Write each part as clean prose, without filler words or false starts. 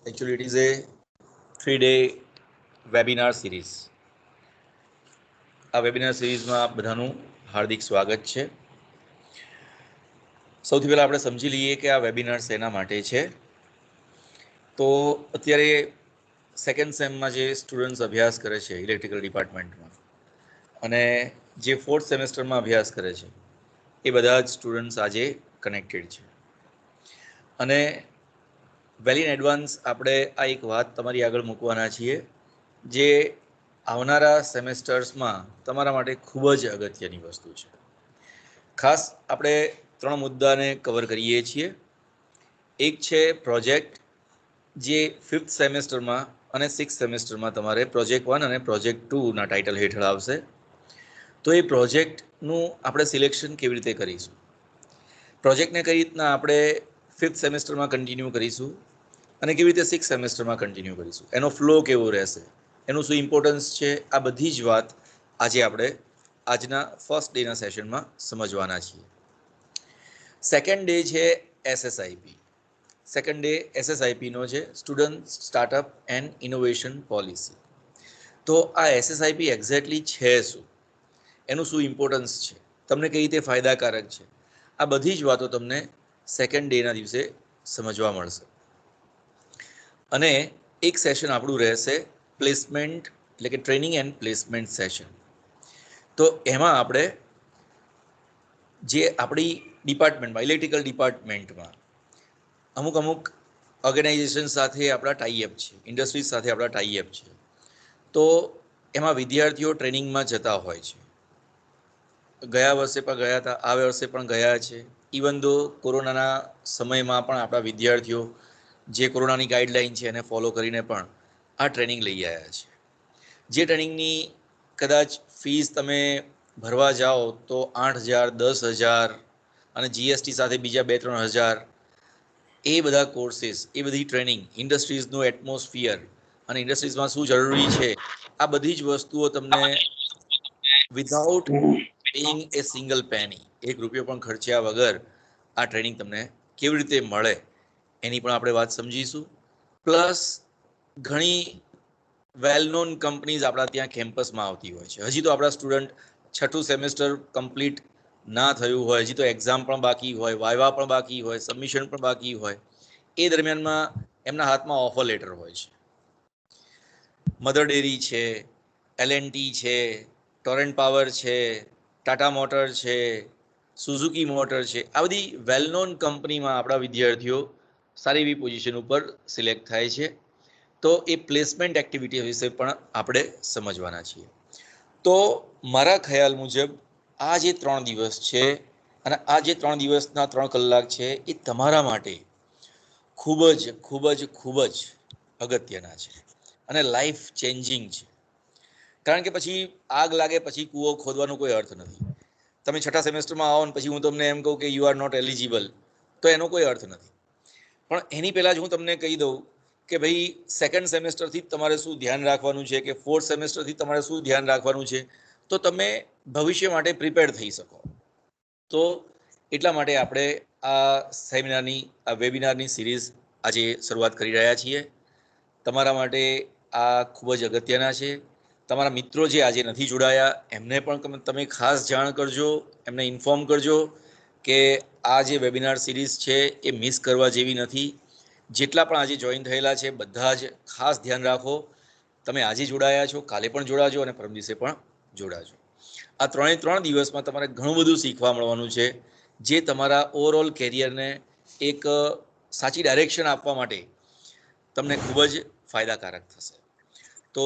Actually, it is a 3-day webinar series. આ webinar સિરીઝમાં આપ બધાનું હાર્દિક સ્વાગત છે. સૌથી પહેલાં આપણે સમજી લઈએ કે આ વેબિનાર શેના માટે છે. તો અત્યારે સેકન્ડ સેમમાં જે સ્ટુડન્ટ્સ અભ્યાસ કરે છે ઇલેક્ટ્રિકલ ડિપાર્ટમેન્ટમાં અને જે ફોર્થ સેમેસ્ટરમાં અભ્યાસ કરે છે એ બધા જ સ્ટુડન્ટ્સ આજે કનેક્ટેડ છે. અને વેલ ઇન એડવાન્સ આપણે આ એક વાત તમારી આગળ મૂકવાના છીએ જે આવનારા સેમેસ્ટર્સમાં તમારા માટે ખૂબ જ અગત્યની વસ્તુ છે. ખાસ આપણે 3 મુદ્દાને કવર કરીએ છીએ. એક છે પ્રોજેક્ટ, જે 5th સેમેસ્ટરમાં અને 6th સેમેસ્ટરમાં તમારે પ્રોજેક્ટ 1 અને પ્રોજેક્ટ 2ના ટાઇટલ હેઠળ આવશે. તો એ પ્રોજેક્ટનું આપણે સિલેક્શન કેવી રીતે કરીશું, પ્રોજેક્ટને કઈ રીતના આપણે 5th સેમેસ્ટરમાં કન્ટિન્યુ કરીશું અને કેવી રીતે 6th સેમેસ્ટરમાં કન્ટિન્યુ કરીશું, એનો ફ્લો કેવો રહેશે, એનું શું ઇમ્પોર્ટન્સ છે, આ બધી જ વાત આજે આપણે આજના ફર્સ્ટ ડેના સેશનમાં સમજવાના છીએ. સેકન્ડ ડે છે એસએસઆઈપી. સેકન્ડ ડે એસએસઆઈપીનો છે student startup and innovation policy. તો આ એસએસઆઈપી એક્ઝેક્ટલી છે શું, એનું શું ઇમ્પોર્ટન્સ છે, તમને કઈ રીતે ફાયદાકારક છે, આ બધી જ વાતો તમને સેકન્ડ ડેના દિવસે સમજવા મળશે. અને એક સેશન આપણું રહેશે પ્લેસમેન્ટ, એટલે કે ટ્રેનિંગ એન્ડ પ્લેસમેન્ટ સેશન. તો એમાં આપણે જે આપણી ડિપાર્ટમેન્ટમાં ઇલેક્ટ્રિકલ ડિપાર્ટમેન્ટમાં અમુક ઓર્ગેનાઇઝેશન સાથે આપણા ટાઈઅપ છે, ઇન્ડસ્ટ્રીઝ સાથે આપણા ટાઈઅપ છે. તો એમાં વિદ્યાર્થીઓ ટ્રેનિંગમાં જતા હોય છે. ગયા વર્ષે પણ ગયા હતા, આ વર્ષે પણ ગયા છે. ઇવન ધો કોરોનાના સમયમાં પણ આપણા વિદ્યાર્થીઓ જે કોરોનાની ગાઈડલાઈન છે એને ફોલો કરીને પણ આ ટ્રેનિંગ લઈ આવ્યા છે. જે ટ્રેનિંગની કદાચ ફીસ તમે ભરવા જાઓ તો 8,000, 10,000 અને જીએસટી સાથે બીજા 2-3 હજાર, એ બધા કોર્સીસ, એ બધી ટ્રેનિંગ, ઇન્ડસ્ટ્રીઝનું એટમોસ્ફિયર અને ઇન્ડસ્ટ્રીઝમાં શું જરૂરી છે, આ બધી જ વસ્તુઓ તમને વિધાઉટ પેઇંગ એ સિંગલ પેની, 1 રૂપિયો પણ ખર્ચ્યા વગર આ ટ્રેનિંગ તમને કેવી રીતે મળે એની પણ આપણે વાત સમજીશું. પ્લસ ઘણી વેલ નોન કંપનીઝ આપણા ત્યાં કેમ્પસમાં આવતી હોય છે. હજી તો આપણા સ્ટુડન્ટ 6થું સેમેસ્ટર કમ્પ્લીટ ના થયું હોય, હજી તો એક્ઝામ પણ બાકી હોય, વાયવા પણ બાકી હોય, સબમિશન પણ બાકી હોય. એ દરમિયાનમાં એમના હાથમાં ઓફર લેટર હોય છે. મધર ડેરી છે, એલએનટી છે, ટોરેન્ટ પાવર છે, ટાટા મોટર છે, સુઝુકી મોટર છે, આ બધી વેલ નોન કંપનીમાં આપણા વિદ્યાર્થીઓ સારી એવી પોઝિશન ઉપર સિલેક્ટ થાય છે. તો એ પ્લેસમેન્ટ એક્ટિવિટી વિશે પણ આપણે સમજવાના છીએ. તો મારા ખ્યાલ મુજબ આ જે 3 દિવસ છે અને આ જે 3 દિવસના 3 કલાક છે એ તમારા માટે ખૂબ જ અગત્યના છે અને લાઈફ ચેન્જિંગ છે. કારણ કે પછી આગ લાગે પછી કૂવો ખોદવાનો કોઈ અર્થ નથી. તમે 6થા સેમેસ્ટરમાં આવો ને પછી હું તમને એમ કહું કે યુ આર નોટ એલિજિબલ, તો એનો કોઈ અર્થ નથી. પણ એની પહેલાં જ હું તમને કહી દઉં કે ભાઈ સેકન્ડ સેમેસ્ટરથી તમારે શું ધ્યાન રાખવાનું છે કે ફોર્થ સેમેસ્ટરથી તમારે શું ધ્યાન રાખવાનું છે, તો તમે ભવિષ્ય માટે પ્રિપેર થઈ શકો. તો એટલા માટે આપણે આ સેમિનારની, આ વેબિનારની સિરીઝ આજે શરૂઆત કરી રહ્યા છીએ. તમારા માટે આ ખૂબ જ અગત્યના છે. તમારા મિત્રો જે આજે નથી જોડાયા એમને પણ તમે ખાસ જાણ કરજો, એમને ઇન્ફોર્મ કરજો કે આ જે વેબિનાર સિરીઝ છે એ મિસ કરવા જેવી નથી. જેટલા પણ આજે જોઈન થયેલા છે બધા જ ખાસ ધ્યાન રાખો, તમે આજે જોડાયા છો, કાલે પણ જોડાજો અને પરમ દિવસે પણ જોડાજો. આ 3 દિવસમાં તમારે ઘણું બધું શીખવા મળવાનું છે, જે તમારા ઓવરઓલ કેરિયરને એક સાચી ડાયરેક્શન આપવા માટે તમને ખૂબ જ ફાયદાકારક થશે. તો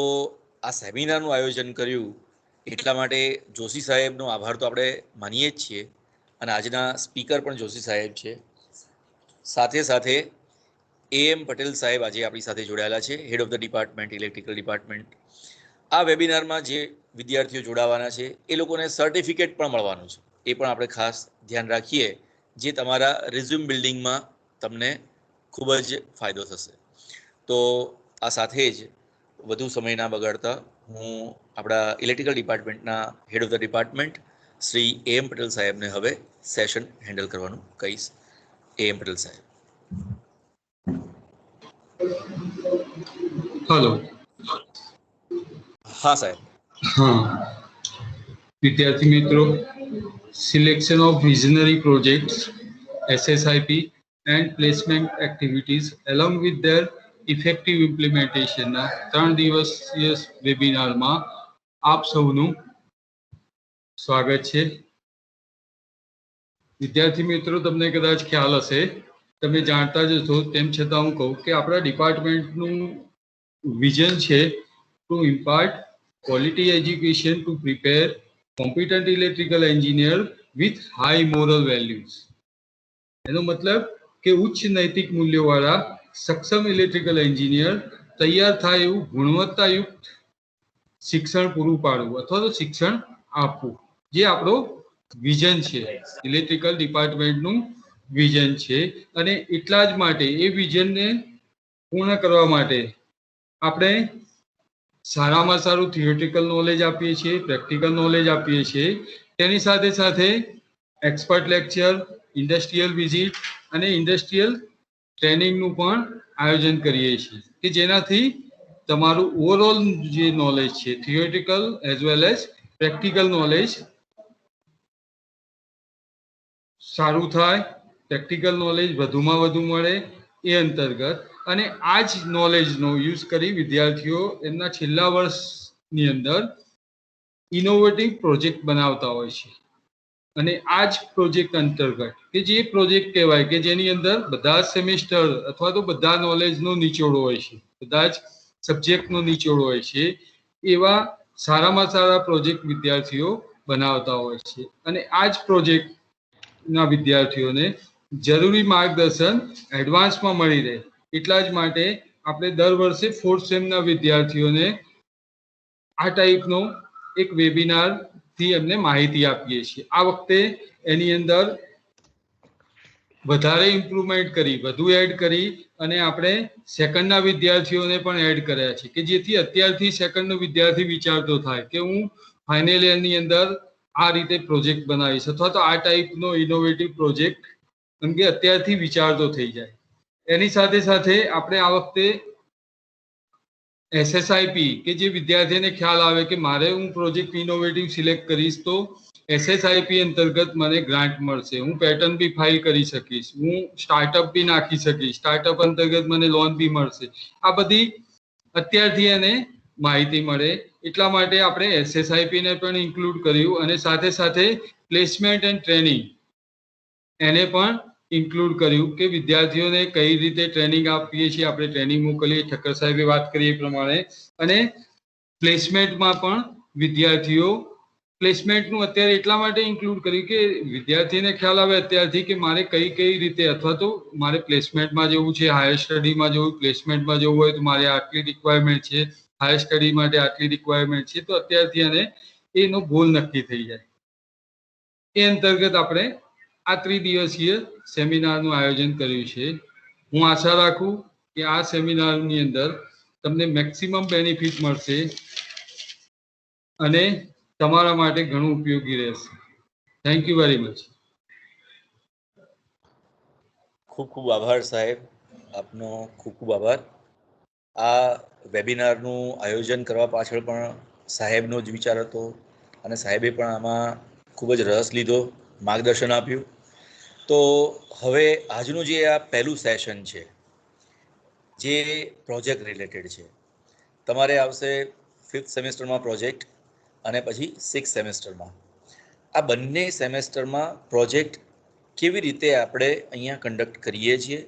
આ સેમિનારનું આયોજન કર્યું એટલા માટે જોશી સાહેબનો આભાર તો આપણે માનીએ જ છીએ અને આજના સ્પીકર પણ જોશી સાહેબ છે. સાથે એમ પટેલ સાહેબ આજે આપણી સાથે જોડાયેલા છે, head of the department, electrical department. આ વેબિનારમાં જે વિદ્યાર્થીઓ જોડાવાના છે એ લોકોને સર્ટિફિકેટ પણ મળવાનું છે, એ પણ આપણે ખાસ ધ્યાન રાખીએ, જે તમારા રિઝ્યુમ બિલ્ડિંગમાં તમને ખૂબ જ ફાયદો થશે. તો આ સાથે જ વધુ સમય ના બગાડતા હું આપણા ઇલેક્ટ્રિકલ ડિપાર્ટમેન્ટના head of the department Shri M Patel સાહેબને હવે સેશન હેન્ડલ કરવાનું કહીશ. એમ પટેલ સાહેબ. हेलो। हाँ साहेब। हाँ, विद्यार्थी मित्रों, selection of visionary projects, SSIP and placement activities along with their effective implementation ના 3 દિવસીય વેબિનારમાં આપ સૌનું સ્વાગત છે। વિદ્યાર્થી મિત્રો, તમને કદાચ ખ્યાલ હશે, તમે જાણતા જ છો, તેમ છતાં હું કહું કે આપણા ડિપાર્ટમેન્ટનું વિઝન છે to impart quality education to prepare competent electrical engineer with high moral values। એનો મતલબ કે ઉચ્ચ નૈતિક મૂલ્યોવાળા સક્ષમ ઇલેક્ટ્રિકલ એન્જિનિયર તૈયાર થાય એવું ગુણવત્તાયુક્ત શિક્ષણ પૂરું પાડવું અથવા તો શિક્ષણ આપવું, જે આપણો વિઝન છે, ઇલેક્ટ્રિકલ ડિપાર્ટમેન્ટનું વિઝન છે। અને એટલા જ માટે એ વિઝનને પૂર્ણ કરવા માટે આપણે સારામાં સારું થિયોરિટિકલ નોલેજ આપીએ છીએ, પ્રેક્ટિકલ નોલેજ આપીએ છીએ। તેની સાથે સાથે એક્સપર્ટ લેક્ચર, ઇન્ડસ્ટ્રીયલ વિઝિટ અને ઇન્ડસ્ટ્રીયલ ટ્રેનિંગનું પણ આયોજન કરીએ છીએ કે જેનાથી તમારું ઓવરઓલ જે નોલેજ છે, theoretical as well as practical knowledge સારું થાય, પ્રેક્ટિકલ નોલેજ વધુમાં વધુ મળે એ અંતર્ગત। અને આ જ નોલેજનો યુઝ કરી વિદ્યાર્થીઓ એમના છેલ્લા વર્ષની અંદર ઇનોવેટિવ પ્રોજેક્ટ બનાવતા હોય છે। અને આ જ પ્રોજેક્ટ અંતર્ગત કે જે પ્રોજેક્ટ કહેવાય કે જેની અંદર બધા સેમેસ્ટર અથવા તો બધા નોલેજનો નિચોડો હોય છે, બધા જ સબ્જેક્ટનો નિચોડો હોય છે, એવા સારામાં સારા પ્રોજેક્ટ વિદ્યાર્થીઓ બનાવતા હોય છે। અને આ જ પ્રોજેક્ટના વિદ્યાર્થીઓને જરૂરી માર્ગદર્શન એડવાન્સમાં મળી રહે એટલા જ માટે આપણે દર વર્ષે 4th સેમના વિદ્યાર્થીઓને આ ટાઈપનો એક વેબિનાર થી એમને માહિતી આપીએ છીએ। આ વખતે એની અંદર વધારે ઇમ્પ્રુવમેન્ટ કરી, વધુ એડ કરી અને આપણે સેકન્ડના વિદ્યાર્થીઓને પણ એડ કર્યા છે કે જેથી અત્યારથી સેકન્ડનો વિદ્યાર્થી વિચારતો થાય કે હું ફાઇનલ યરની અંદર આ રીતે પ્રોજેક્ટ બનાવીશ અથવા તો આ ટાઈપનો ઇનોવેટિવ પ્રોજેક્ટ કેમ કે અત્યારથી વિચારતો થઈ જાય। એની સાથે સાથે આપણે આ વખતે SSIP કે જે વિદ્યાર્થીને ખ્યાલ આવે કે મારે હું પ્રોજેક્ટ ઇનોવેટિવ સિલેક્ટ કરીશ તો SSIP અંતર્ગત મને ગ્રાન્ટ મળશે, હું પેટર્ન બી ફાઇલ કરી શકીશ, હું સ્ટાર્ટઅપ બી નાખી શકીશ, સ્ટાર્ટઅપ અંતર્ગત મને લોન બી મળશે। આ બધી અત્યારથી એને માહિતી મળે એટલા માટે આપણે SSIP ને પણ ઇન્ક્લુડ કર્યું અને સાથે સાથે પ્લેસમેન્ટ એન્ડ ટ્રેનિંગ એને પણ ઇન્ક્લુડ કર્યું કે વિદ્યાર્થીઓને કઈ રીતે ટ્રેનિંગ આપીએ છીએ, આપણે ટ્રેનિંગ મોકલીએ, ઠક્કર સાહેબે વાત કરી એ પ્રમાણે। અને પ્લેસમેન્ટમાં પણ વિદ્યાર્થીઓ પ્લેસમેન્ટનું અત્યારે એટલા માટે ઇન્ક્લુડ કર્યું કે વિદ્યાર્થીને ખ્યાલ આવે અત્યારથી કે મારે કઈ કઈ રીતે અથવા તો મારે પ્લેસમેન્ટમાં જવું છે, હાયર સ્ટડીમાં જવું, પ્લેસમેન્ટમાં જવું હોય તો મારે આટલી રિક્વાયરમેન્ટ છે, હાયર સ્ટડી માટે આટલી રિક્વાયરમેન્ટ છે, તો અત્યારથી અને એનો ગોલ નક્કી થઈ જાય। એ અંતર્ગત આપણે આ 3 દિવસીય સેમિનારનું આયોજન કર્યું છે। હું આશા રાખું કે આ સેમિનારની અંદર તમને મેક્સિમમ બેનિફિટ મળશે અને તમારા માટે ઘણું ઉપયોગી રહેશે। Thank you very much. ખૂબ ખૂબ આભાર સાહેબ, આપનો ખૂબ ખૂબ આભાર। આ વેબિનારનું આયોજન કરવા પાછળ પણ સાહેબનો જ વિચાર હતો અને સાહેબે પણ આમાં ખૂબ જ રસ લીધો, માર્ગદર્શન આપ્યું। તો હવે આજનું જે આ પહેલું સેશન છે જે પ્રોજેક્ટ રિલેટેડ છે, તમારે આવશે 5th સેમેસ્ટરમાં પ્રોજેક્ટ અને પછી 6th સેમેસ્ટરમાં। આ બંને સેમેસ્ટરમાં પ્રોજેક્ટ કેવી રીતે આપણે અહીંયા કન્ડક્ટ કરીએ છીએ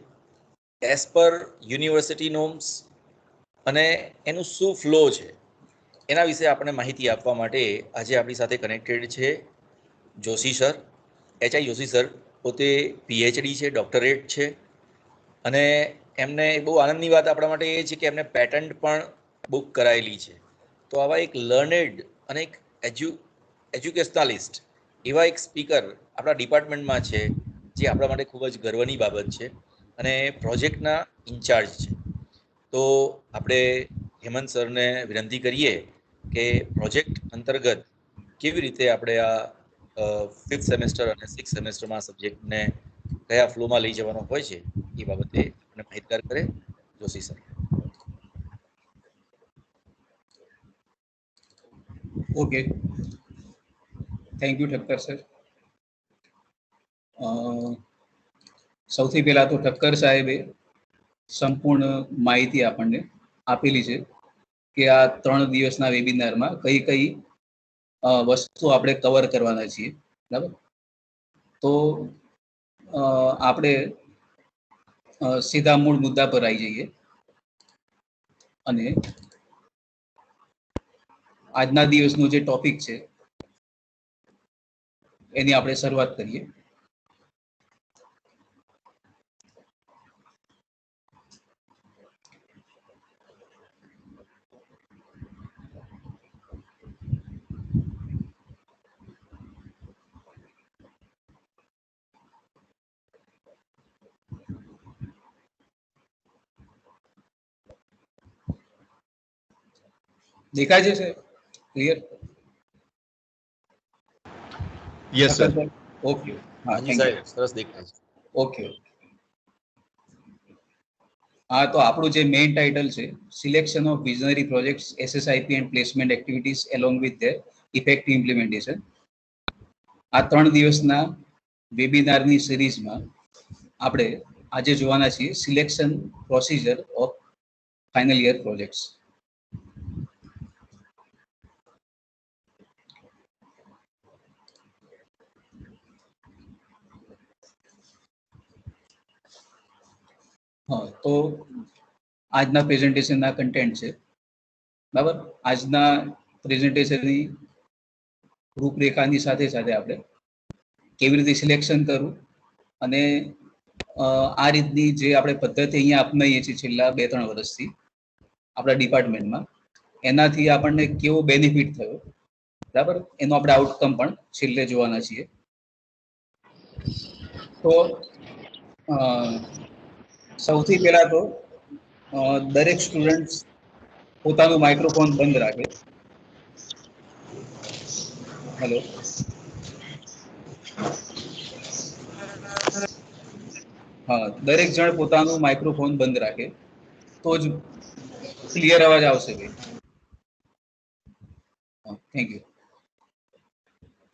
એઝ પર યુનિવર્સિટી નોર્મ્સ અને એનું શું ફ્લો છે એના વિશે આપણે માહિતી આપવા માટે આજે આપણી સાથે કનેક્ટેડ છે Joshi sir, HI Joshi sir. પોતે PhD છે, ડોક્ટરેટ છે અને એમને બહુ આનંદની વાત આપણા માટે એ છે કે એમને પેટન્ટ પણ બુક કરાયેલી છે। તો આવા એક લર્નેડ અને એક એજ્યુકેશનાલિસ્ટ એવા એક સ્પીકર આપણા ડિપાર્ટમેન્ટમાં છે જે આપણા માટે ખૂબ જ ગર્વની બાબત છે અને પ્રોજેક્ટના ઇન્ચાર્જ છે। તો આપણે હેમંત સરને વિનંતી કરીએ કે પ્રોજેક્ટ અંતર્ગત કેવી રીતે આપણે આ 5th સેમેસ્ટર અને 6th સેમેસ્ટરમાં સબ્જેક્ટને કયા ફ્લોમાં લઈ જવાનો હોય છે એ બાબતે આપણે માહિતગાર કરે। Joshi sir. Okay, thank you Thakkar sir. સૌથી પહેલા તો ઠક્કર સાહેબે સંપૂર્ણ માહિતી આપણને આપેલી છે કે આ 3 દિવસના વેબિનારમાં કઈ કઈ વસ્તુ આપણે કવર કરવાના છીએ, બરાબર. તો આપણે સીધા મૂળ મુદ્દા પર આવી જઈએ અને આજના દિવસનો જે ટોપિક છે એની આપણે શરૂઆત કરીએ. દેખાય છે sir? Clear? Yes sir. Okay, હા, હાજી થેન્ક યુ. સાહેબ, સરસ દેખાય છે. ઓકે, હા, તો આપણું જે મેઇન ટાઇટલ છે, selection of visionary projects, SSIP and placement activities along with their effective implementation. આ 3 દિવસના વેબિનારની સિરીઝમાં આપણે આજે જોવાના છીએ selection procedure of final year projects. હા, તો આજના પ્રેઝન્ટેશનના કન્ટેન્ટ છે, બરાબર. આજના પ્રેઝન્ટેશનની રૂપરેખાની સાથે સાથે આપણે કેવી રીતે સિલેક્શન કરવું અને આ રીતની જે આપણે પદ્ધતિ અહીંયા અપનાવીએ છીએ છેલ્લા 2-3 વર્ષથી આપણા ડિપાર્ટમેન્ટમાં, એનાથી આપણને કેવો બેનિફિટ થયો, બરાબર, એનો આપણે આઉટકમ પણ છેલ્લે જોવાના છીએ. તો સૌથી પહેલા તો દરેક સ્ટુડન્ટ પોતાનું માઇક્રોફોન બંધ રાખે. હેલો, હા, દરેક જણ પોતાનું માઇક્રોફોન બંધ રાખે તો જ ક્લિયર અવાજ આવશે. ભાઈ, થેન્ક યુ.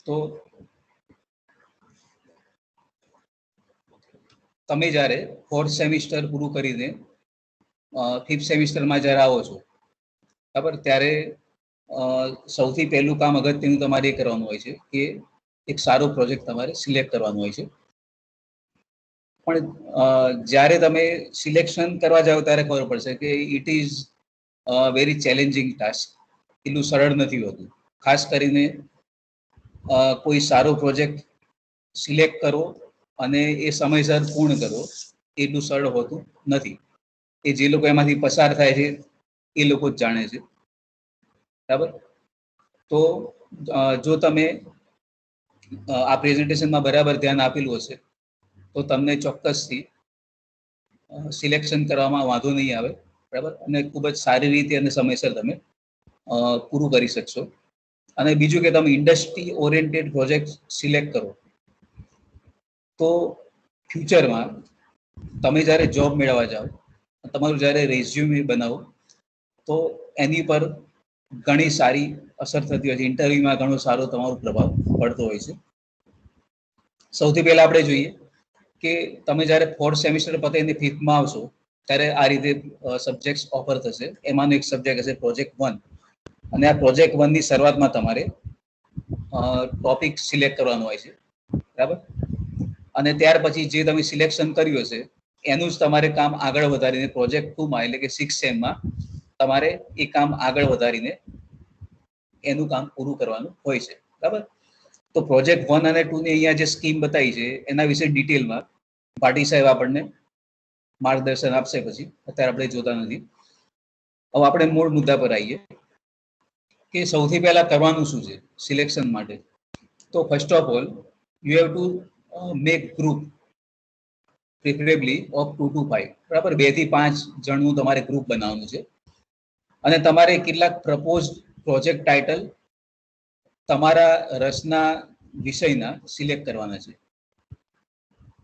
તો તમે જ્યારે 4th સેમિસ્ટર પૂરું કરીને 5th સેમિસ્ટરમાં જ્યારે આવો છો, બરાબર, ત્યારે સૌથી પહેલું કામ અગત્યનું તમારે એ કરવાનું હોય છે કે એક સારો પ્રોજેક્ટ તમારે સિલેક્ટ કરવાનો હોય છે. પણ જ્યારે તમે સિલેક્શન કરવા જાઓ ત્યારે ખબર પડશે કે it is very challenging task. એટલું સરળ નથી હોતું. ખાસ કરીને કોઈ સારો પ્રોજેક્ટ સિલેક્ટ કરો અને એ સમયસર પૂર્ણ કરો એટલું સરળ હોતું નથી. એ જે લોકો એમાંથી પસાર થાય છે એ લોકો જ જાણે છે, બરાબર. તો જો તમે આ પ્રેઝન્ટેશનમાં બરાબર ધ્યાન આપેલું હશે તો તમને ચોક્કસથી સિલેક્શન કરવામાં વાંધો નહીં આવે, બરાબર, અને ખૂબ જ સારી રીતે અને સમયસર તમે પૂરું કરી શકશો. અને બીજું કે તમે ઇન્ડસ્ટ્રી ઓરિએન્ટેડ પ્રોજેક્ટ સિલેક્ટ કરો તો ફ્યુચરમાં તમે જ્યારે જોબ મેળવવા જાઓ, તમારું જ્યારે રેઝ્યુમે બનાવો તો એની પર ઘણી સારી અસર થતી હોય છે. ઇન્ટરવ્યુમાં ઘણો સારો તમારો પ્રભાવ પડતો હોય છે. સૌથી પહેલા આપણે જોઈએ કે તમે જ્યારે 4th સેમિસ્ટર પતાવીને 5thમાં આવશો ત્યારે આ રીતે સબ્જેક્ટ્સ ઓફર થશે. એમાંનો એક સબ્જેક્ટ હશે પ્રોજેક્ટ 1 અને આ પ્રોજેક્ટ 1ની શરૂઆતમાં તમારે ટોપિક સિલેક્ટ કરવાનો હોય છે, બરાબર. અને ત્યાર પછી જે તમે સિલેક્શન કર્યું હશે એનું જ તમારે કામ આગળ વધારીને પ્રોજેક્ટ 2માં એટલે કે 6th સેમમાં તમારે એ કામ આગળ વધારીને એનું કામ પૂરું કરવાનું હોય છે, બરાબર. તો પ્રોજેક્ટ 1 અને 2 ની અહીંયા જે સ્કીમ બતાવી છે એના વિશે ડિટેલમાં પાટીલ સાહેબ આપણને માર્ગદર્શન આપશે. પછી અત્યારે આપણે જોતા નથી. હવે આપણે મૂળ મુદ્દા પર આવીએ કે સૌથી પહેલા કરવાનું શું છે સિલેક્શન માટે. તો first of all you have to make group, preferably of 2 to 5, બરાબર. 2 થી 5 જણનું તમારે ગ્રુપ બનાવવાનું છે અને તમારે કેટલાક પ્રપોઝ પ્રોજેક્ટ ટાઇટલ તમારા રસના વિષયના સિલેક્ટ કરવાના છે.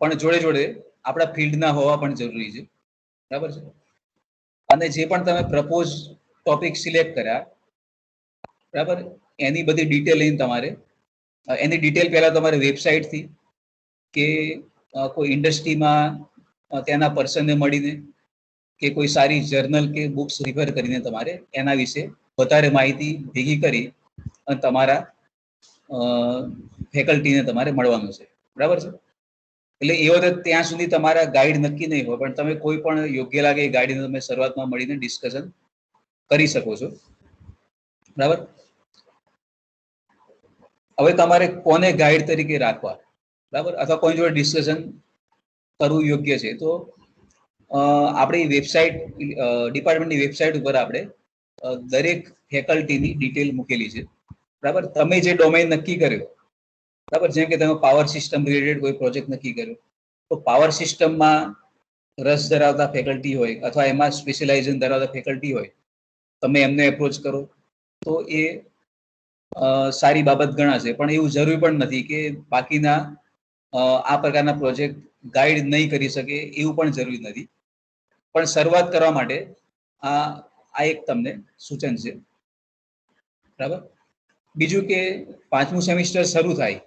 પણ જોડે જોડે આપણા ફિલ્ડના હોવા પણ જરૂરી છે, બરાબર છે. અને જે પણ તમે પ્રપોઝ ટોપિક સિલેક્ટ કર્યા, બરાબર, એની બધી ડિટેલ લઈને તમારે એની ડિટેલ પહેલા તમારે વેબસાઇટથી કે કોઈ ઇન્ડસ્ટ્રીમાં ત્યાંના પર્સનને મળીને કે કોઈ સારી જર્નલ કે બુક્સ રિફર કરીને તમારે એના વિશે વધારે માહિતી ભેગી કરી અને તમારા ફેકલ્ટીને તમારે મળવાનું છે, બરાબર છે. એટલે એ વખતે ત્યાં સુધી તમારા ગાઈડ નક્કી નહીં હોય, પણ તમે કોઈ પણ યોગ્ય લાગે એ ગાઈડને તમે શરૂઆતમાં મળીને ડિસ્કશન કરી શકો છો, બરાબર. હવે તમારે કોને ગાઈડ તરીકે રાખવા, બરાબર, અથવા કોઈ જોડે ડિસ્કશન કરવું યોગ્ય છે, તો આપણી વેબસાઇટ ડિપાર્ટમેન્ટની વેબસાઇટ ઉપર આપણે દરેક ફેકલ્ટીની ડિટેલ મૂકેલી છે, બરાબર. તમે જે ડોમેઇન નક્કી કર્યો, બરાબર, જેમ કે તમે પાવર સિસ્ટમ રિલેટેડ કોઈ પ્રોજેક્ટ નક્કી કર્યો, તો પાવર સિસ્ટમમાં રસ ધરાવતા ફેકલ્ટી હોય અથવા એમાં સ્પેશિયલાઇઝેશન ધરાવતા ફેકલ્ટી હોય, તમે એમને એપ્રોચ કરો તો એ સારી બાબત ગણાશે. પણ એવું જરૂરી પણ નથી કે બાકીના આ પ્રકારના પ્રોજેક્ટ ગાઈડ નહીં કરી શકે, એવું પણ જરૂરી નથી. પણ શરૂઆત કરવા માટે આ એક તમને સૂચન છે, બરાબર. બીજું કે 5મું સેમિસ્ટર શરૂ થાય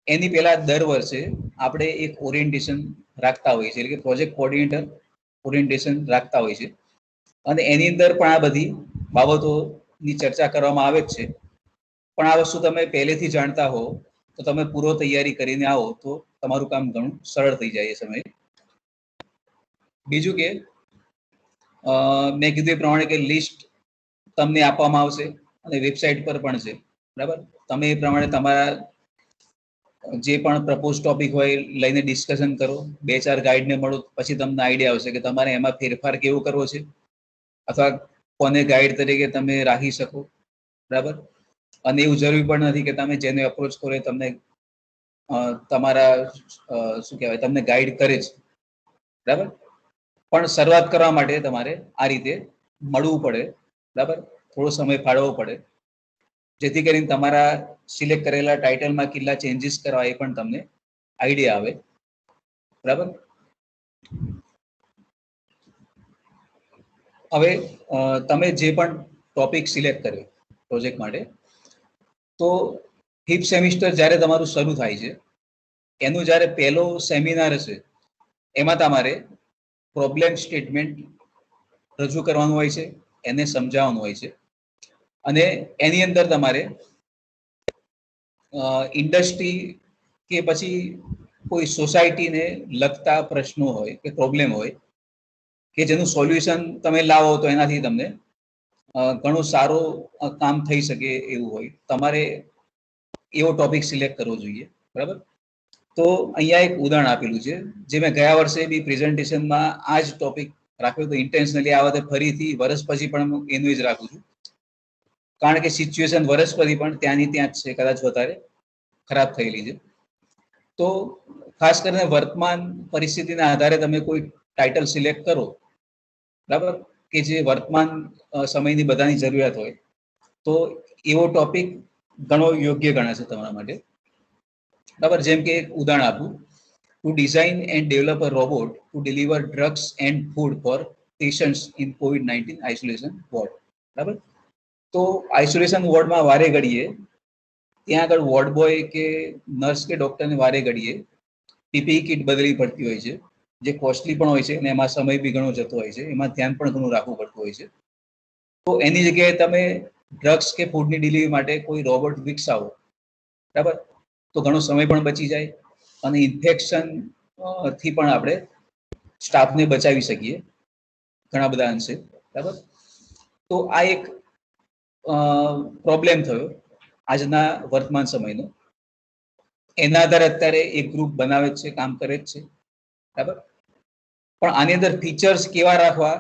એની પહેલા દર વર્ષે આપણે એક ઓરિએન્ટેશન રાખતા હોઈએ છીએ, એટલે કે પ્રોજેક્ટ કોઓર્ડિનેટર ઓરિએન્ટેશન રાખતા હોય છે, અને એની અંદર પણ આ બધી બાબતોની ચર્ચા કરવામાં આવે જ છે. પણ આ વસ્તુ તમે પહેલેથી જાણતા હો તો તમે પૂર્વ તૈયારી કરીને આવો તો તમારું કામ ઘણું સરળ થઈ જાય એ સમયે. બીજું કે મેં કીધું એ પ્રમાણે કે લિસ્ટ તમને આપવામાં આવશે અને વેબસાઇટ પર પણ છે, બરાબર. તમે એ પ્રમાણે તમારા જે પણ પ્રપોઝ ટોપિક હોય લઈને ડિસ્કશન કરો, 2-4 ગાઈડને મળો, પછી તમને આઈડિયા આવશે કે તમારે એમાં ફેરફાર કેવો કરવો છે અથવા કોને ગાઈડ તરીકે તમે રાખી શકો, બરાબર. અને એવું જરૂરી પણ નથી કે તમે જેને અપ્રોચ કરો એ તમને તમારા શું કહેવાય તમને ગાઈડ કરે છે, બરાબર. પણ શરૂઆત કરવા માટે તમારે આ રીતે મળવું પડે, બરાબર, થોડો સમય ફાળવવો પડે, જેથી કરીને તમારા સિલેક્ટ કરેલા ટાઇટલમાં કેટલા ચેન્જીસ કરવા એ પણ તમને આઈડિયા આવે, બરાબર. હવે તમે જે પણ ટોપિક સિલેક્ટ કર્યો પ્રોજેક્ટ માટે, તો 5th સેમિસ્ટર જ્યારે તમારું શરૂ થાય છે એનું જ્યારે પહેલો સેમિનાર હશે એમાં તમારે પ્રોબ્લેમ સ્ટેટમેન્ટ રજૂ કરવાનું હોય છે, એને સમજાવવાનું હોય છે, અને એની અંદર તમારે ઇન્ડસ્ટ્રી કે પછી કોઈ સોસાયટીને લગતા પ્રશ્નો હોય કે પ્રોબ્લેમ હોય કે જેનું સોલ્યુશન તમે લાવો તો એનાથી તમને ઘણું સારું કામ થઈ શકે એવું હોય, તમારે એવો ટોપિક સિલેક્ટ કરવો જોઈએ, બરાબર. તો અહીંયા એક ઉદાહરણ આપેલું છે જે મેં ગયા વર્ષે બી પ્રેઝન્ટેશનમાં આ જ ટોપિક રાખ્યો તો ઇન્ટેન્શનલી આ વખતે ફરીથી વર્ષ પછી પણ હું એનું જ રાખું છું, કારણ કે સિચ્યુએશન વર્ષ પછી પણ ત્યાંની ત્યાં જ છે, કદાચ વધારે ખરાબ થયેલી છે. તો ખાસ કરીને વર્તમાન પરિસ્થિતિના આધારે તમે કોઈ ટાઇટલ સિલેક્ટ કરો, બરાબર, કે જે વર્તમાન સમયની બધાની જરૂરિયાત હોય, તો એવો ટોપિક ઘણો યોગ્ય ગણાશે તમારા માટે, બરાબર. જેમ કે એક ઉદાહરણ આપું, to design and develop a robot to deliver drugs and food for patients in COVID-19 isolation ward, બરાબર. તો આઇસોલેશન વોર્ડમાં વારે ઘડીએ ત્યાં આગળ વોર્ડ બોય કે નર્સ કે ડોક્ટરને વારે ઘડીએ પીપીઈ કિટ બદલવી પડતી હોય છે, જે કોસ્ટલી પણ હોય છે અને એમાં સમય બી ઘણો જતો હોય છે, એમાં ધ્યાન પણ ઘણું રાખવું પડતું હોય છે. તો એની જગ્યાએ તમે ડ્રગ્સ કે ફૂડની ડિલિવરી માટે કોઈ રોબોટ વિકસાવો, બરાબર, તો ઘણો સમય પણ બચી જાય અને ઇન્ફેક્શન થી પણ આપણે સ્ટાફને બચાવી શકીએ ઘણા બધા અંશે, બરાબર. તો આ એક પ્રોબ્લેમ થયો આજના વર્તમાન સમયનો. એના આધારે અત્યારે એક ગ્રુપ બનાવે જ છે, કામ કરે જ છે, બરાબર. પણ આની અંદર ફીચર્સ કેવા રાખવા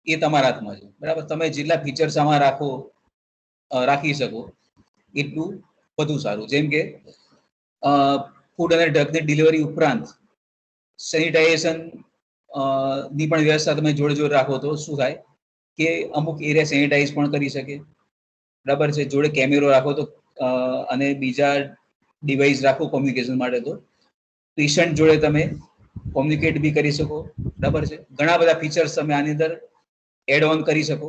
એ તમારા હાથમાં છે, બરાબર. તમે જેટલા ફીચર્સ આમાં રાખી શકો એટલું વધુ સારું. જેમ કે ફૂડ અને ડ્રગની ડિલિવરી ઉપરાંત સેનિટાઇઝેશન ની પણ વ્યવસ્થા તમે જોડે જોડે રાખો તો શું થાય કે અમુક એરિયા સેનિટાઈઝ પણ કરી શકે, બરાબર છે. જોડે કેમેરો રાખો તો અને બીજા ડિવાઇસ રાખો કોમ્યુનિકેશન માટે, તો પેશન્ટ જોડે તમે કોમ્યુનિકેટ બી કરી શકો, બરાબર છે. ઘણા બધા ફીચર્સ તમે આની અંદર એડ ઓન કરી શકો.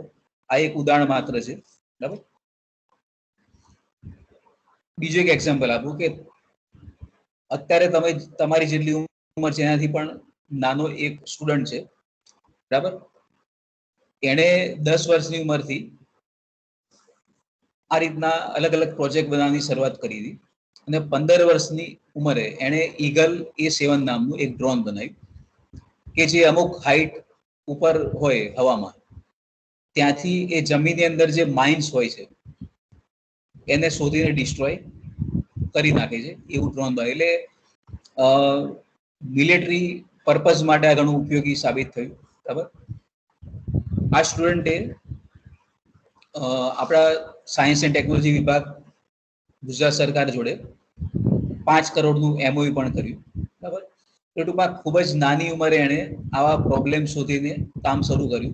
આ એક ઉદાહરણ માત્ર છે, બરાબર. બીજું એક એક્ઝામ્પલ આપું કે અત્યારે તમે તમારી જેટલી ઉંમર છે એનાથી પણ નાનો એક સ્ટુડન્ટ છે, બરાબર. એણે 10 વર્ષની ઉંમરથી આ રીતના અલગ અલગ પ્રોજેક્ટ બનાવવાની શરૂઆત કરી હતી અને 15 વર્ષની ઉંમરે એણે ઈગલ A7 નામનું એક ડ્રોન બનાવ્યું કે જે અમુક હાઈટ ઉપર હોય હવામાં, ત્યાંથી એ જમીનની અંદર જે માઇન્સ હોય છે એને શોધીને ડિસ્ટ્રોય કરી નાખે છે, એવું ડ્રોન બનાવ્યું. એટલે મિલિટરી પર્પઝ માટે આ ઘણું ઉપયોગી સાબિત થયું, બરાબર. આ સ્ટુડન્ટે આપણા સાયન્સ એન્ડ ટેકનોલોજી વિભાગ ગુજરાત સરકાર જોડે 5 કરોડનું MOU પણ કર્યું, બરાબર. તો ટૂંકમાં ખૂબ જ નાની ઉંમરે એણે આવા પ્રોબ્લેમ શોધીને કામ શરૂ કર્યું,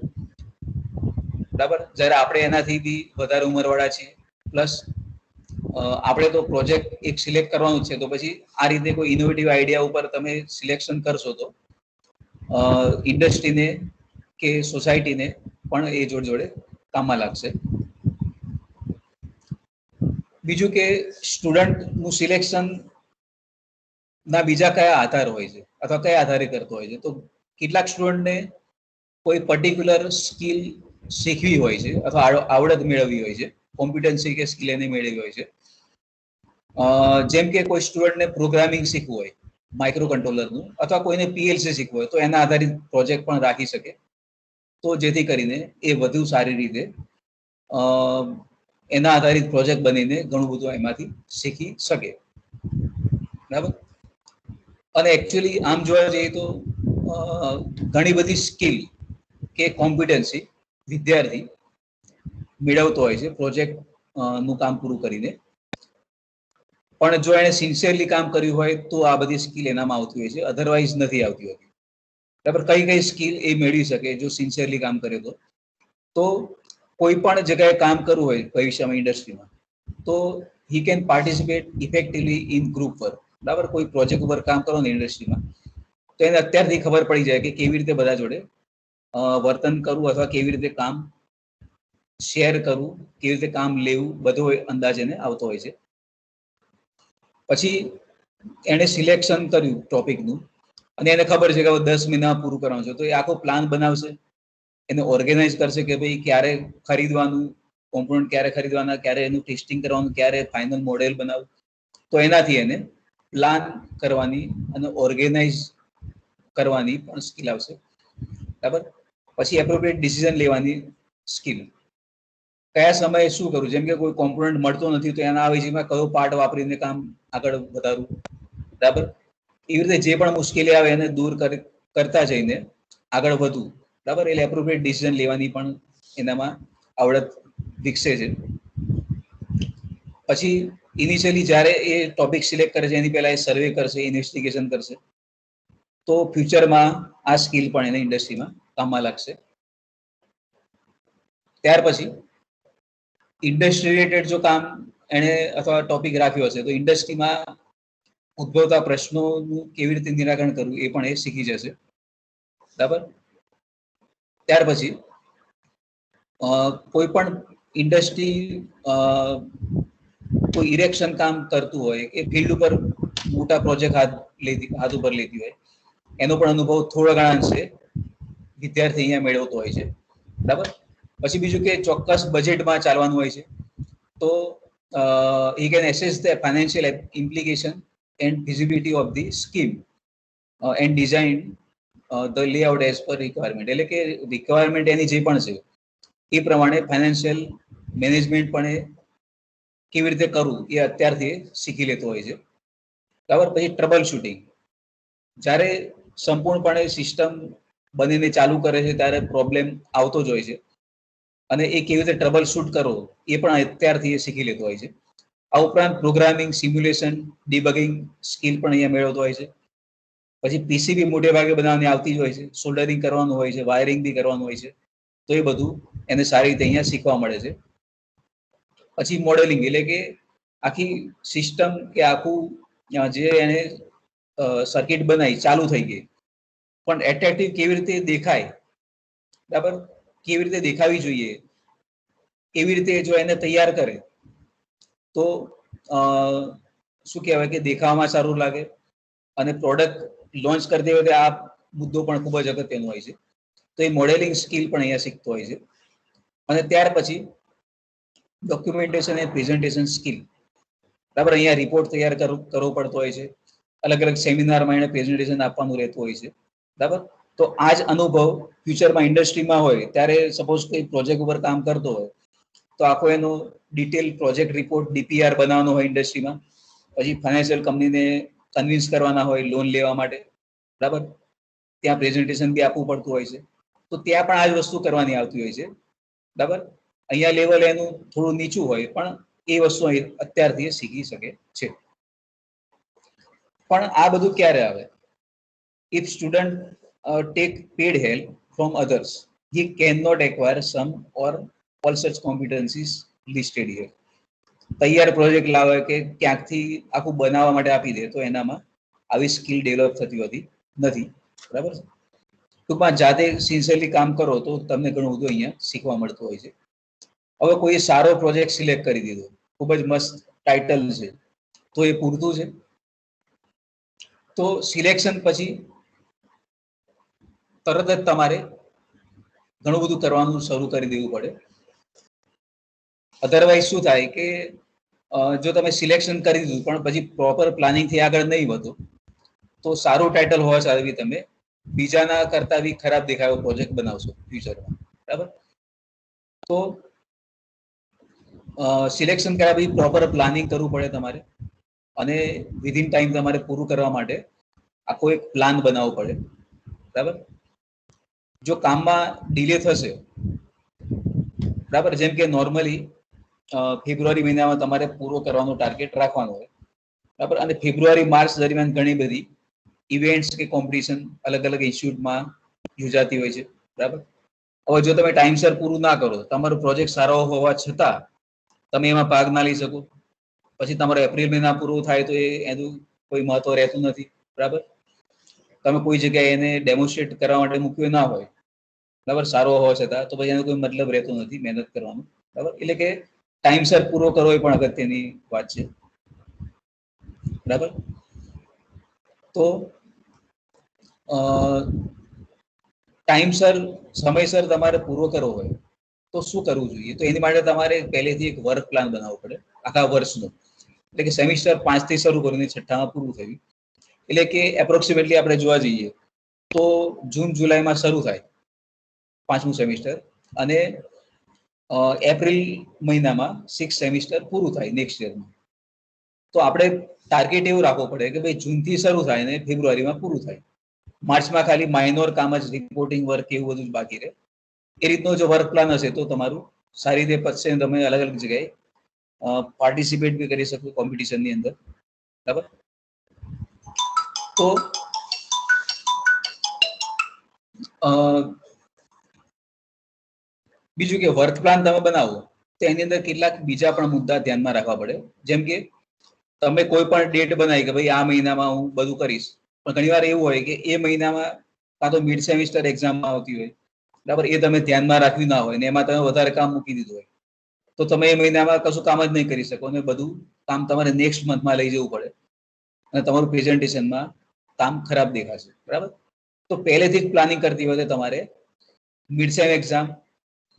બરાબર. જ્યારે આપણે એનાથી બી વધારે ઉંમરવાળા છીએ, પ્લસ આપણે તો પ્રોજેક્ટ એક સિલેક્ટ કરવાનું છે, તો પછી આ રીતે કોઈ ઇનોવેટિવ આઈડિયા ઉપર તમે સિલેક્શન કરશો તો ઇન્ડસ્ટ્રીને કે સોસાયટીને પણ એ જોડે કામમાં લાગશે. બીજું કે સ્ટુડન્ટનું સિલેક્શન ના બીજા કયા આધાર હોય છે અથવા કયા આધારે કરતો હોય છે, તો કેટલાક સ્ટુડન્ટને કોઈ પર્ટિક્યુલર સ્કિલ શીખવી હોય છે અથવા આવડત મેળવવી હોય છે, કોમ્પિટન્સી કે સ્કિલ એને મેળવવી હોય છે. જેમ કે કોઈ સ્ટુડન્ટને પ્રોગ્રામિંગ શીખવું હોય માઇક્રો કંટ્રોલરનું, અથવા કોઈને PLC શીખવું હોય તો એના આધારિત પ્રોજેક્ટ પણ રાખી શકે, તો જેથી કરીને એ વધુ સારી રીતે એના આધારિત પ્રોજેક્ટ બનીને ઘણું બધું એમાંથી શીખી શકે, બરાબર. અને એકચ્યુઅલી આમ જોવા જઈએ તો ઘણી બધી સ્કિલ કે કોમ્પિટન્સી વિદ્યાર્થી મેળવતો હોય છે પ્રોજેક્ટ નું કામ પૂરું કરીને, પણ જો એને સિન્સિયરલી કામ કર્યું હોય તો આ બધી સ્કિલ એનામાં આવતી હોય છે, અધરવાઇઝ નથી આવતી હોતી, બરાબર. કઈ કઈ સ્કિલ એ મેળવી શકે જો સિન્સિયરલી કામ કરે તો કોઈ પણ જગ્યાએ કામ કરવું હોય ભવિષ્યમાં ઇન્ડસ્ટ્રીમાં, તો he can participate effectively in group work, બરાબર. કોઈ પ્રોજેક્ટ ઉપર કામ કરો ને ઇન્ડસ્ટ્રીમાં, તો એને અત્યારથી ખબર પડી જાય કે કેવી રીતે બધા જોડે વર્તન કરવું અથવા કેવી રીતે કામ શેર કરવું, કેવી રીતે કામ લેવું, બધો અંદાજ એને આવતો હોય છે. પછી એને સિલેક્શન કર્યું ટોપિકનું અને એને ખબર છે કે હવે 10 મહિના પૂરું કરવાનું છે, તો એ આખો પ્લાન બનાવશે, એને ઓર્ગેનાઇઝ કરશે કે ભાઈ ક્યારે ખરીદવાનું, કોમ્પોનન્ટ ક્યારે ખરીદવાના, ક્યારે એનું ટેસ્ટિંગ કરવાનું, ક્યારે ફાઇનલ મોડેલ બનાવવું. તો એનાથી એને પ્લાન કરવાની અને ઓર્ગેનાઇઝ કરવાની પણ સ્કિલ આવશે, બરાબર. પછી એપ્રોપ્રિએટ ડિસિઝન લેવાની સ્કિલ, કયા સમયે શું કરવું, જેમ કે કોઈ કોમ્પોનન્ટ મળતો નથી તો એના અવેજીમાં કયો પાર્ટ વાપરીને કામ આગળ વધારવું, બરાબર. એવી રીતે જે પણ મુશ્કેલી આવે એને દૂર કરતા જઈને આગળ વધવું, બરાબર. એટલે એપ્રોપ્રિએટ ડિસિઝન લેવાની પણ એનામાં આવડત વિકસે છે. પછી ઇનિશિયલી જ્યારે એ ટોપિક સિલેક્ટ કરે છે એની પહેલા એ સર્વે કરશે, ઇન્વેસ્ટિગેશન કરશે, તો ફ્યુચરમાં આ સ્કિલ પણ એને ઇન્ડસ્ટ્રીમાં કામમાં લાગશે. ત્યાર પછી ઇન્ડસ્ટ્રી રિલેટેડ જો કામ એને અથવા ટોપિક રાખ્યો હશે તો ઇન્ડસ્ટ્રીમાં ઉદ્ભવતા પ્રશ્નોનું કેવી રીતે નિરાકરણ કરવું એ પણ એ શીખી જશે, બરાબર. ત્યાર પછી કોઈ પણ ઇન્ડસ્ટ્રી કોઈ ઇરેક્શન કામ કરતું હોય કે ફિલ્ડ ઉપર મોટા પ્રોજેક્ટ હાથ ઉપર લેતી હોય, એનો પણ અનુભવ થોડા ઘણા અંશે વિદ્યાર્થી અહીંયા મેળવતો હોય છે, બરાબર. પછી બીજું કે ચોક્કસ બજેટમાં ચાલવાનું હોય છે, તો he can assess the financial implication and feasibility of the scheme and design the layout as per requirement. એટલે કે રિક્વાયરમેન્ટ એની જે પણ છે એ પ્રમાણે ફાઇનાન્શિયલ મેનેજમેન્ટ પણ એ કેવી રીતે કરવું એ અત્યારથી શીખી લેતો હોય છે, બરાબર. પછી ટ્રબલ શૂટિંગ, જ્યારે સંપૂર્ણપણે સિસ્ટમ બનીને ચાલુ કરે છે ત્યારે પ્રોબ્લેમ આવતો જ હોય છે અને એ કેવી રીતે ટ્રબલ શૂટ કરો એ પણ અત્યારથી એ શીખી લેતો હોય છે. આ ઉપરાંત પ્રોગ્રામિંગ, સિમ્યુલેશન, ડિબગિંગ સ્કિલ પણ અહીંયા મેળવતો હોય છે. પછી PCB મોટે ભાગે બનાવવાની આવતી જ હોય છે, સોલ્ડરિંગ કરવાનું હોય છે, વાયરિંગ બી કરવાનું હોય છે, તો એ બધું એને સારી રીતે અહીંયા શીખવા મળે છે. પછી મોડેલિંગ, એટલે કે આખી સિસ્ટમ કે આખું જે એને સર્કિટ બનાવી ચાલુ થઈ ગઈ પણ એટ્રેક્ટિવ કેવી રીતે દેખાય, બરાબર, કેવી રીતે દેખાવી જોઈએ એવી રીતે જો એને તૈયાર કરે તો શું કહેવાય કે દેખાવામાં સારું લાગે અને પ્રોડક્ટ લોન્ચ કરતી વખતે આ મુદ્દો પણ ખૂબ જ અગત્યનો હોય છે. તો એ મોડેલિંગ સ્કિલ પણ અહીંયા શીખતો હોય છે. અને ત્યાર પછી ડોક્યુમેન્ટેશન અને પ્રેઝન્ટેશન સ્કિલ, બરાબર. અહીંયા રિપોર્ટ તૈયાર કરવો પડતો હોય છે, અલગ અલગ સેમિનારમાં એને પ્રેઝન્ટેશન આપવાનું રહેતું હોય છે, બરાબર. તો આ જ અનુભવ ફ્યુચરમાં ઇન્ડસ્ટ્રીમાં હોય ત્યારે સપોઝ કોઈ પ્રોજેક્ટ ઉપર કામ કરતો હોય તો આખો એનો ડિટેલ પ્રોજેક્ટ રિપોર્ટ ડીપીઆર બનાવવાનો હોય ઇન્ડસ્ટ્રીમાં, પછી ફાઇનાન્શિયલ કંપનીને કન્વિન્સ કરવાના હોય લોન લેવા માટે, બરાબર. ત્યાં પ્રેઝન્ટેશન બી આપવું પડતું હોય છે. તો ત્યાં પણ આ જ વસ્તુ કરવાની આવતી હોય છે, બરાબર. અહીંયા લેવલ એનું થોડું નીચું હોય પણ એ વસ્તુ અત્યારથી શીખી શકે છે. પણ આ બધું ક્યારે આવે? If student take paid help from others, he cannot acquire some or all such competencies listed here. તૈયાર પ્રોજેક્ટ લાવે કે ક્યાંકથી આખું બનાવવા માટે આપી દે તો એનામાં આવી સ્કિલ ડેવલપ થતી હોતી નથી, બરાબર. ટૂંકમાં જાતે સિન્સિયરલી કામ કરો તો તમને ઘણું બધું અહીંયા શીખવા મળતું હોય છે. હવે કોઈ સારો પ્રોજેક્ટ સિલેક્ટ કરી દીધો, ખૂબ જ મસ્ત ટાઇટલ છે, તો એ પૂરતું છે? તો સિલેક્શન પછી તરત જ તમારે ઘણું બધું કરવાનું શરૂ કરી દેવું પડે. અધરવાઇઝ શું થાય કે જો તમે સિલેક્શન કરી દીધું પણ પછી પ્રોપર પ્લાનિંગથી આગળ નહીં વધો તો સારું ટાઇટલ હોવા છતાં બી તમે બીજાના કરતા બી ખરાબ દેખાયો પ્રોજેક્ટ બનાવશો ફ્યુચરમાં, બરાબર. તો સિલેક્શન કર્યા પછી પ્રોપર પ્લાનિંગ કરવું પડે તમારે અને વિધિન ટાઈમ તમારે પૂરું કરવા માટે આખો એક પ્લાન બનાવવો પડે, બરાબર. જો કામમાં ડિલે થશે, બરાબર, જેમ કે નોર્મલી ફેબ્રુઆરી મહિનામાં તમારે પૂરો કરવાનો ટાર્ગેટ રાખવાનો હોય, બરાબર. અને ફેબ્રુઆરી માર્ચ દરમિયાન ઘણી બધી ઇવેન્ટ્સ કે કોમ્પિટિશન અલગ અલગ ઇન્સ્ટિટ્યૂટમાં યોજાતી હોય છે, બરાબર. હવે જો તમે ટાઈમસર પૂરું ના કરો, તમારો પ્રોજેક્ટ સારો હોવા છતાં તમે એમાં ભાગ ના લઈ શકો, પછી તમારો એપ્રિલ મહિના પૂરું થાય તો એનું કોઈ મહત્વ રહેતું નથી, બરાબર. તમે કોઈ જગ્યાએ એને ડેમોન્સ્ટ્રેટ કરવા માટે મૂક્યું ના હોય, બરાબર, સારો હોવા છતાં, તો પછી એનો કોઈ મતલબ રહેતો નથી મહેનત કરવાનો, બરાબર. એટલે કે ટાઈમસર પૂરો કરવો એ પણ અગત્યની વાત છે, બરાબર. તો ટાઈમસર સમયસર તમારે પૂરો કરવો હોય તો શું કરવું જોઈએ? તો એની માટે તમારે પહેલેથી એક વર્ક પ્લાન બનાવવો પડે આખા વર્ષનો. એટલે કે સેમિસ્ટર 5 થી શરૂ કરીને 6ઠ્ઠામાં પૂરું થયું, એટલે કે એપ્રોક્સિમેટલી આપણે જોવા જઈએ તો જૂન જુલાઈમાં શરૂ થાય 5મું સેમિસ્ટર અને એપ્રિલ મહિનામાં 6th સેમિસ્ટર પૂરું થાય નેક્સ્ટ યરમાં. તો આપણે ટાર્ગેટ એવું રાખવો પડે કે ભાઈ જૂનથી શરૂ થાય ને ફેબ્રુઆરીમાં પૂરું થાય. માર્ચમાં ખાલી માઇનોર કામ જ રિપોર્ટિંગ વર્ક એવું બધું જ બાકી રહે. એ રીતનો જો વર્ક પ્લાન હશે તો તમારું સારી રીતે પતશે. તમે અલગ અલગ જગ્યાએ પાર્ટિસિપેટ બી કરી શકો કોમ્પિટિશનની અંદર, બરાબર. તો બીજું કે વર્ક પ્લાન તમે બનાવો તો એની અંદર કેટલાક બીજા પણ મુદ્દા ધ્યાનમાં રાખવા પડે. જેમ કે તમે કોઈ પણ ડેટ બનાવી કે ભાઈ આ મહિનામાં હું બધું કરીશ, પણ ઘણીવાર એવું હોય કે એ મહિનામાં કાં તો મિડ સેમિસ્ટર એક્ઝામમાં આવતી હોય, બરાબર, એ તમે ધ્યાનમાં રાખ્યું ના હોય ને એમાં તમે વધારે કામ મૂકી દીધું હોય તો તમે એ મહિનામાં કશું કામ જ નહીં કરી શકો અને બધું કામ તમારે નેક્સ્ટ મંથમાં લઈ જવું પડે અને તમારું પ્રેઝન્ટેશનમાં કામ ખરાબ દેખાશે, બરાબર. તો પહેલેથી જ પ્લાનિંગ કરતી વખતે તમારે મિડ સેમ એક્ઝામ,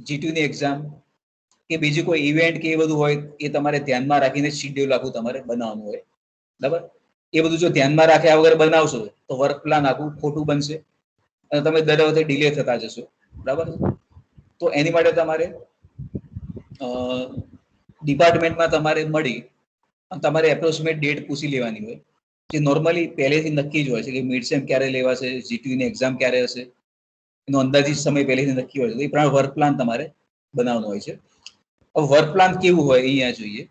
G2ની એક્ઝામ કે બીજી કોઈ ઇવેન્ટ કે એ બધું હોય એ તમારે ધ્યાનમાં રાખીને શિડ્યુલ આખું તમારે બનાવવાનું હોય, બરાબર. એ બધું જો ધ્યાનમાં રાખ્યા વગર બનાવશો તો વર્ક પ્લાન આખું ખોટું બનશે અને તમે દર વખતે ડિલે થતા જશો, બરાબર. તો એની માટે તમારે ડિપાર્ટમેન્ટમાં તમારે મળી અને તમારે એપ્રોક્સિમેટ ડેટ પૂછી લેવાની હોય જે નોર્મલી પહેલેથી નક્કી જ હોય છે કે મિડ સેમ ક્યારે લેવાશે, G2ની એક્ઝામ ક્યારે હશે, એનો અંદાજિત સમય પહેલેથી નક્કી હોય છે. એ પ્રમાણે વર્ક પ્લાન તમારે બનાવવાનો હોય છે. હવે વર્ક પ્લાન કેવું હોય અહીંયા જોઈએ.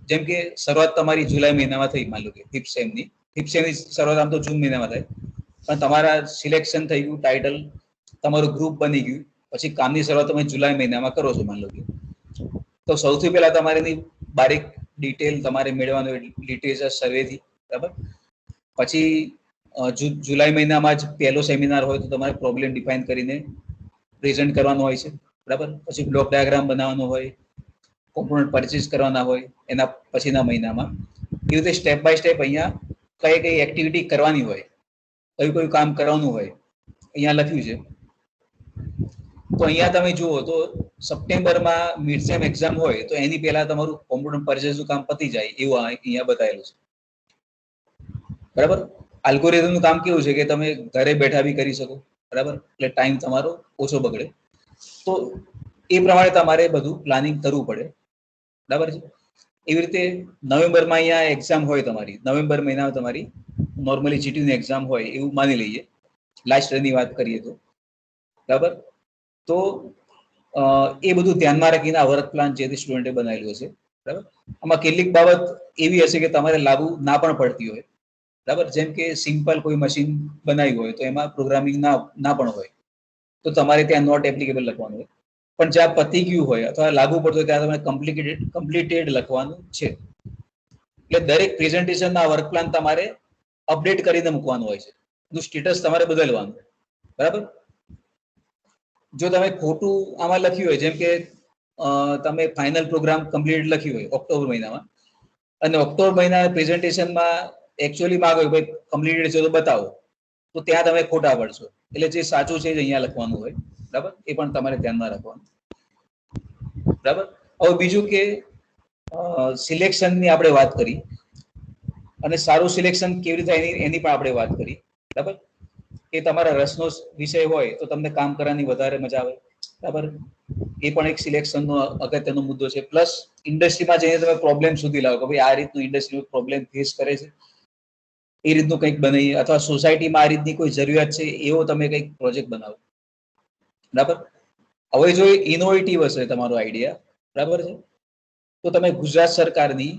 જેમ કે શરૂઆત તમારી જુલાઈ મહિનામાં થઈ, માન લો કે ફિફ્થ સેમની શરૂઆત આમ તો જૂન મહિનામાં થાય, પણ તમારા સિલેક્શન થઈ ગયું, ટાઇટલ તમારું ગ્રુપ બની ગયું, પછી કામની શરૂઆત તમે જુલાઈ મહિનામાં કરો છો માન લો કે, તો સૌથી પહેલા તમારે એની બારીક ડિટેલ તમારે મેળવવાનું લિટરેચર સર્વેથી, બરાબર. પછી જુલાઈ મહિનામાં જ પહેલો સેમિનાર હોય તો તમારે પ્રોબ્લેમ ડિફાઇન કરીને પ્રેઝન્ટ કરવાનો હોય છે, બરાબર. પછી બ્લોક ડાયાગ્રામ બનાવવાનો હોય, કોમ્પોનન્ટ પરચેસ કરવાના હોય એના પછીના મહિનામાં, એ રીતે સ્ટેપ બાય સ્ટેપ અહીંયા કઈ કઈ એક્ટિવિટી કરવાની હોય, કયું કયું કામ કરવાનું હોય અહીંયા લખ્યું છે. તો અહીંયા તમે જુઓ તો સપ્ટેમ્બરમાં મિડ સેમ એક્ઝામ હોય તો એની પહેલા તમારું કોમ્પ્યુટર પરચેસનું કામ પતી જાય એવું અહીંયા બતાવેલું છે. બરાબર. આલ્ગોરિધમનું કામ કેવું છે કે તમે ઘરે બેઠા બી કરી શકો. બરાબર. એટલે ટાઈમ તમારો ઓછો બગડે. તો એ પ્રમાણે તમારે બધું પ્લાનિંગ કરવું પડે. બરાબર છે. એવી રીતે નવેમ્બરમાં અહીંયા એક્ઝામ હોય તમારી, નવેમ્બર મહિનામાં તમારી નોર્મલી જીટીની એક્ઝામ હોય એવું માની લઈએ, લાસ્ટ યરની વાત કરીએ તો. બરાબર. તો એ બધું ધ્યાનમાં રાખીને આ વર્ક પ્લાન જે તે સ્ટુડન્ટે બનાવેલું હશે. બરાબર. આમાં કેટલીક બાબત એવી હશે કે તમારે લાગુ ના પણ પડતી હોય. બરાબર. જેમ કે સિમ્પલ કોઈ મશીન બનાવ્યું હોય તો એમાં પ્રોગ્રામિંગ ના પણ હોય, તો તમારે ત્યાં નોટ એપ્લિકેબલ લખવાનું હોય. પણ જ્યાં પતી ગયું હોય અથવા લાગુ પડતું હોય ત્યાં તમારે કમ્પ્લીટેડ લખવાનું છે. એટલે દરેક પ્રેઝન્ટેશનના વર્ક પ્લાન તમારે અપડેટ કરીને મૂકવાનું હોય છે, એનું સ્ટેટસ તમારે બદલવાનું. બરાબર. જો તમે ખોટું આમાં લખ્યું હોય, જેમ કે તમે ફાઇનલ પ્રોગ્રામ કમ્પ્લીટ લખ્યું હોય ઓક્ટોબર મહિનામાં, અને ઓક્ટોબર મહિના પ્રેઝન્ટેશનમાં એકચ્યુઅલી માંગો ભાઈ કમ્પ્લીટેડ છે તો બતાવો, તો ત્યાં તમે ખોટા પડશો. એટલે જે સાચું છે અહીંયા લખવાનું હોય. બરાબર. એ પણ તમારે ધ્યાનમાં રાખવાનું. બરાબર. હવે બીજું કે સિલેક્શનની આપણે વાત કરી, અને સારું સિલેક્શન કેવી રીતે એની પણ આપણે વાત કરી. બરાબર. કે તમારા રસનો વિષય હોય તો તમને કામ કરવાની વધારે મજા આવે. બરાબર. એ પણ એક સિલેક્શનનો અગત્યનો મુદ્દો છે. પ્લસ ઇન્ડસ્ટ્રીમાં જઈને તમે પ્રોબ્લેમ સુધી લાવો કે ભાઈ આ રીતનું ઇન્ડસ્ટ્રીમાં પ્રોબ્લેમ ફેસ કરે છે, એ રીતનું કંઈક બનાવીએ, અથવા સોસાયટીમાં આ રીતની કોઈ જરૂરિયાત છે એવો તમે કંઈક પ્રોજેક્ટ બનાવો. બરાબર. હવે જો ઇનોવેટિવ હશે તમારો આઈડિયા, બરાબર છે, તો તમે ગુજરાત સરકારની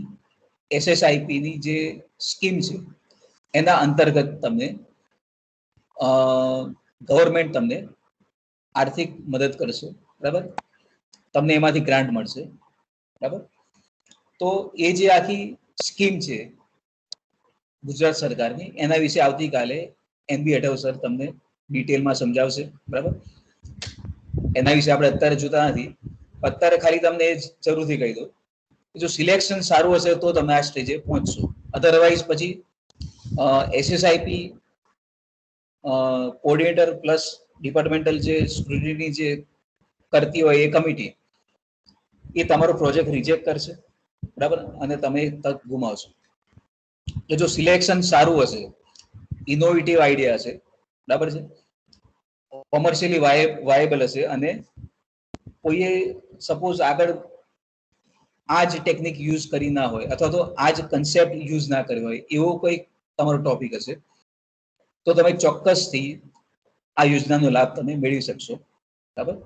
SSIPની જે સ્કીમ છે એના અંતર્ગત તમને ગવર્મેન્ટ તમને આર્થિક મદદ કરશે. બરાબર. તમને એમાંથી ગ્રાન્ટ મળશે. બરાબર. તો એ જે આખી સ્કીમ છે ગુજરાત સરકારની, એના વિશે આવતીકાલે NB અઢવ સર તમને ડિટેલમાં સમજાવશે. બરાબર. એના વિશે આપણે અત્યારે જોતા નથી. અત્યારે ખાલી તમને જરૂરથી કહી દો, જો સિલેક્શન સારું હશે તો તમે આ સ્ટેજે પહોંચશો. અધરવાઇઝ પછી SSIP કોઓર્ડિનેટર પ્લસ ડિપાર્ટમેન્ટલ જે સ્ક્રુટિની જે કરતી હોય એ કમિટી, એ તમારો પ્રોજેક્ટ રિજેક્ટ કરશે. બરાબર. અને તમે તક ગુમાવશો. તો જો સિલેક્શન સારું હશે, ઇનોવેટિવ આઈડિયા હશે, બરાબર છે, કોમર્શિયલી વાયેબલ હશે, અને કોઈએ સપોઝ આગળ આ જ ટેકનિક યુઝ કરી ના હોય અથવા તો આ જ કન્સેપ્ટ યુઝ ના કર્યો હોય એવો કોઈ તમારો ટોપિક હશે, તો તમે ચોક્કસથી આ યોજનાનો લાભ તમે મેળવી શકશો. બરાબર.